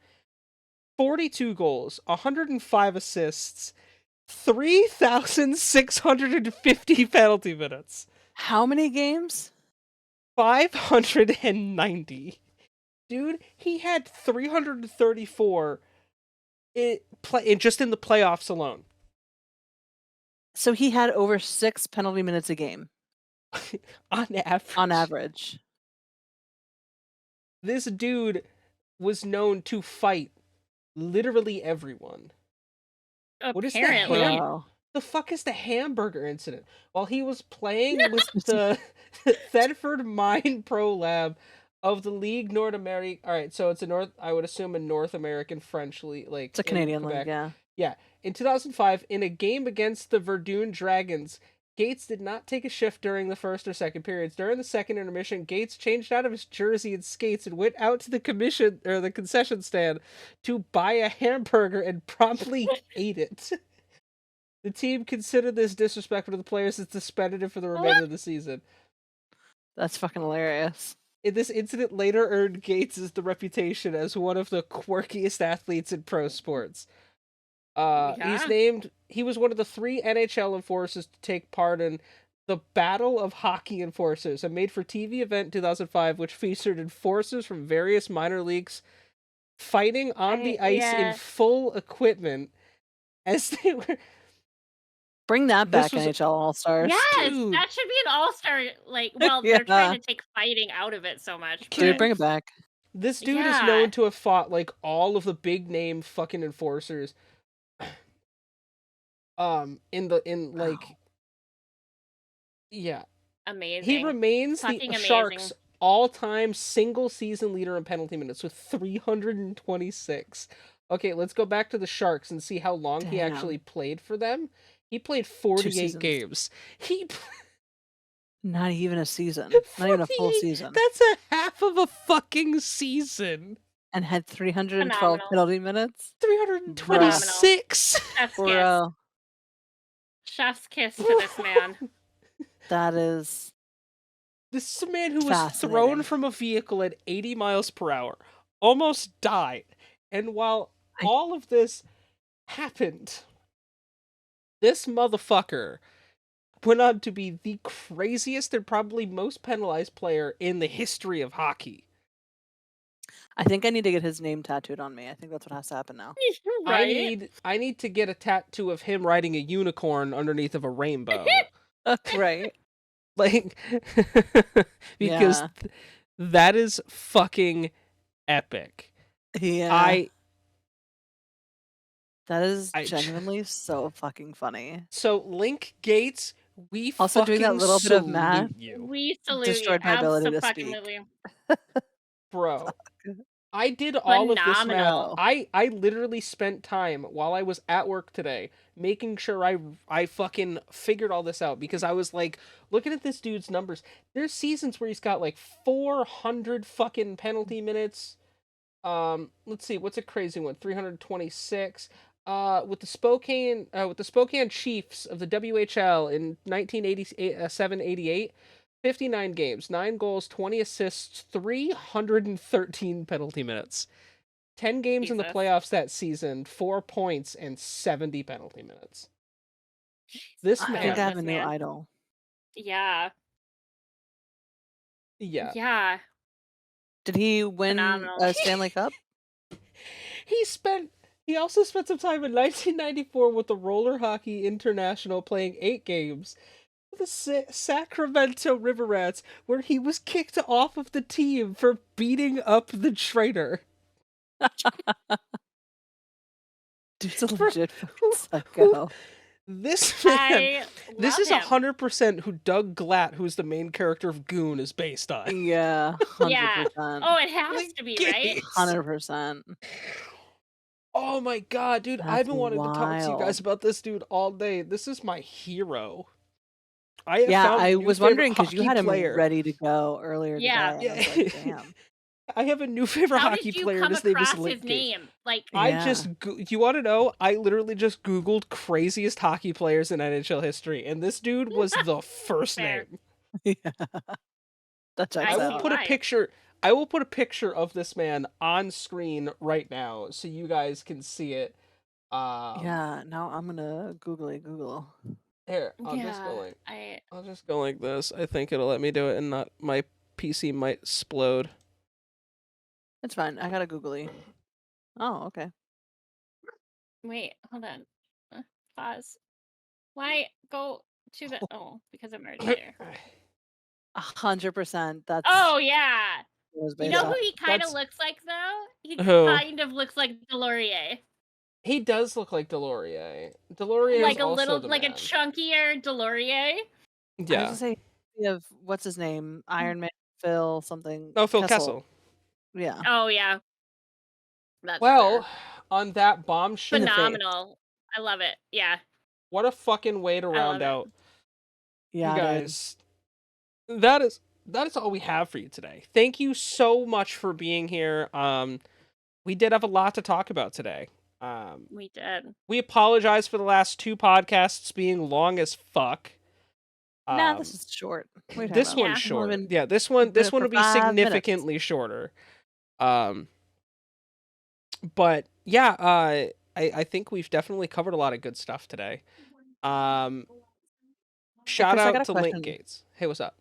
42 goals, 105 assists, 3,650 penalty minutes. How many games? 590. Dude, he had 334 just in the playoffs alone. So he had over 6 penalty minutes a game. On average. This dude was known to fight literally everyone. What is the Apparently. the fuck is the hamburger incident? While he was playing with the Thetford Mine Pro Lab of the League North America. All right, so it's I would assume a North American French league, like It's a in Canadian Quebec. league, yeah. Yeah. In 2005, in a game against the Verdun Dragons, Gates did not take a shift during the first or second periods. During the second intermission, Gates changed out of his jersey and skates and went out to the concession stand to buy a hamburger and promptly ate it. The team considered this disrespectful to the players and suspended him for the remainder of the season. That's fucking hilarious. This incident later earned Gates the reputation as one of the quirkiest athletes in pro sports. He was one of the 3 NHL enforcers to take part in the Battle of Hockey Enforcers, a made-for-TV event in 2005, which featured enforcers from various minor leagues fighting on the ice in full equipment as they were... Bring that back, NHL All-Stars. Yes, Dude. that should be an all-star, like, well, they're trying to take fighting out of it so much. Dude, bring it back. This dude is known to have fought, like, all of the big-name fucking enforcers. Yeah. Amazing. He remains the Sharks' all-time single-season leader in penalty minutes with 326. Okay, let's go back to the Sharks and see how long he actually played for them. He played 48 games. Not even a season. Not even a full season. That's a half of a fucking season. And had 312 penalty minutes? 326! Bro. Chef's kiss to this man. That is... This is a man who was thrown from a vehicle at 80 miles per hour. Almost died. And while all of this happened, this motherfucker went on to be the craziest and probably most penalized player in the history of hockey. I think I need to get his name tattooed on me. I think that's what has to happen now. Right? I need to get a tattoo of him riding a unicorn underneath of a rainbow. Right. Like, because that is fucking epic. Yeah. That is genuinely so fucking funny. So, Link Gates, we also doing that little bit of math. We salute destroyed you. my ability to speak. Bro, I did all of this math. I literally spent time while I was at work today making sure I fucking figured all this out, because I was like looking at this dude's numbers. There's seasons where he's got like 400 fucking penalty minutes. Let's see, what's a crazy one? 326. With the Spokane Chiefs of the WHL in 1987-88, 59 games, 9 goals, 20 assists, 313 penalty minutes. 10 games in the playoffs that season, 4 points, and 70 penalty minutes. This man... I think I have a new idol. Yeah. Yeah. Yeah. Did he win a Stanley Cup? He also spent some time in 1994 with the Roller Hockey International, playing 8 games with the Sacramento River Rats, where he was kicked off of the team for beating up the trainer. Dude's a legit psycho. This man, this is 100% who Doug Glatt, who's the main character of Goon, is based on. Yeah, 100%. Yeah. Oh, it has to be, right? 100%. Oh my god, dude, I've been wanting to talk to you guys about this dude all day. This is my hero. I was wondering because you had him ready to go earlier today. I was like, damn. I have a new favorite hockey player. His name is Link Gates. You want to know? I literally just Googled craziest hockey players in NHL history, and this dude was the first name. Yeah. That checks out. I will put a picture of this man on screen right now so you guys can see it. Yeah, now I'm gonna Google. Here, I'll just go like this. I think it'll let me do it and not my PC might explode. It's fine. I got a Googly. Oh, okay. Wait, hold on. Pause. Why go to the... Oh, because I'm already there. 100%. That's... Oh, yeah. You know who he kind of looks like, though? He kind of looks like Delorier. He does look like Delorier. Delorier Like is a also little, the like a man. chunkier Delorier. I was Yeah. gonna say of what's his name? Iron Man, Phil something. No, Phil Kessel. Yeah. Oh yeah. That's Well, fair. on that bombshell, Phenomenal. I love it. Yeah. what a fucking way to I round love it. out. Yeah, You guys, that is all we have for you today. Thank you so much for being here. We did have a lot to talk about today. We did. We apologize for the last 2 podcasts being long as fuck. Nah, this is short. This one's Yeah. short. Yeah, this one doing it will for be 5 minutes. significantly shorter. But yeah, I think we've definitely covered a lot of good stuff today. Shout Chris, I got out a to question. Link Gates. Hey, what's up?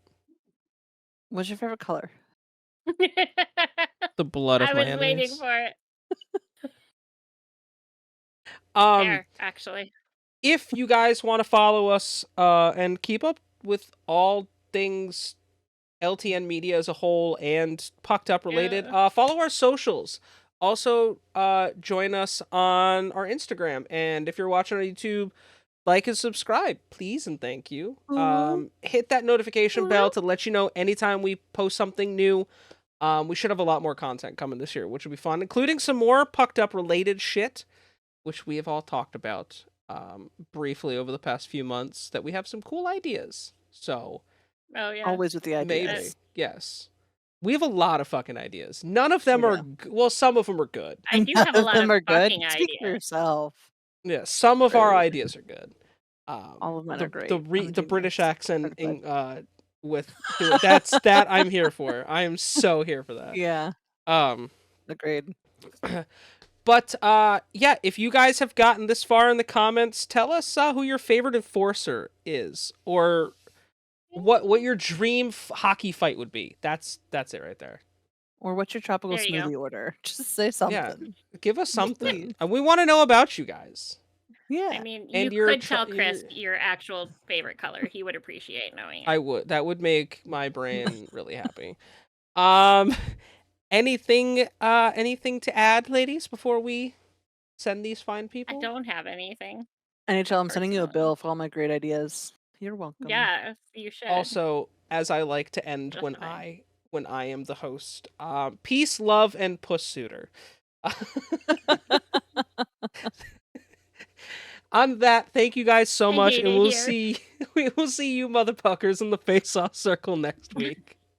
What's your favorite color? The blood of I my was waiting enemies. for it. Um, Fair, actually. if you guys want to follow us and keep up with all things LTN Media as a whole and Pucked Up related, follow our socials. Also, join us on our Instagram. And if you're watching on YouTube, like and subscribe, please and thank you. Hit that notification bell to let you know anytime we post something new. We should have a lot more content coming this year, which will be fun, including some more Pucked Up related shit, which we have all talked about briefly over the past few months, that we have some cool ideas. So, Oh yeah. Always with the ideas. maybe. Yes. We have a lot of fucking ideas. None of them are well, some of them are good. I do have a lot of are good. fucking Speak for ideas. yourself. Yeah, some of our Rude. ideas are good. All of them are great. The British accent certified. with that's that I'm here for. I am so here for that. Yeah, agreed. But yeah, if you guys have gotten this far in the comments, tell us who your favorite enforcer is, or what your dream hockey fight would be. That's it right there. Or what's your tropical There you go. smoothie order? Just say something. Yeah, give us something. Please. We want to know about you guys. Yeah. I mean, And you could tell Chris your actual favorite color. He would appreciate knowing it. I would. That would make my brain really happy. Anything to add, ladies, before we send these fine people? I don't have anything. NHL, I'm sending you a personally. bill for all my great ideas. You're welcome. Yeah, you should. Also, as I like to end Just when fine. I am the host, peace, love, and puss suitor. On that, thank you guys so much, and we will see you motherfuckers in the face-off circle next week.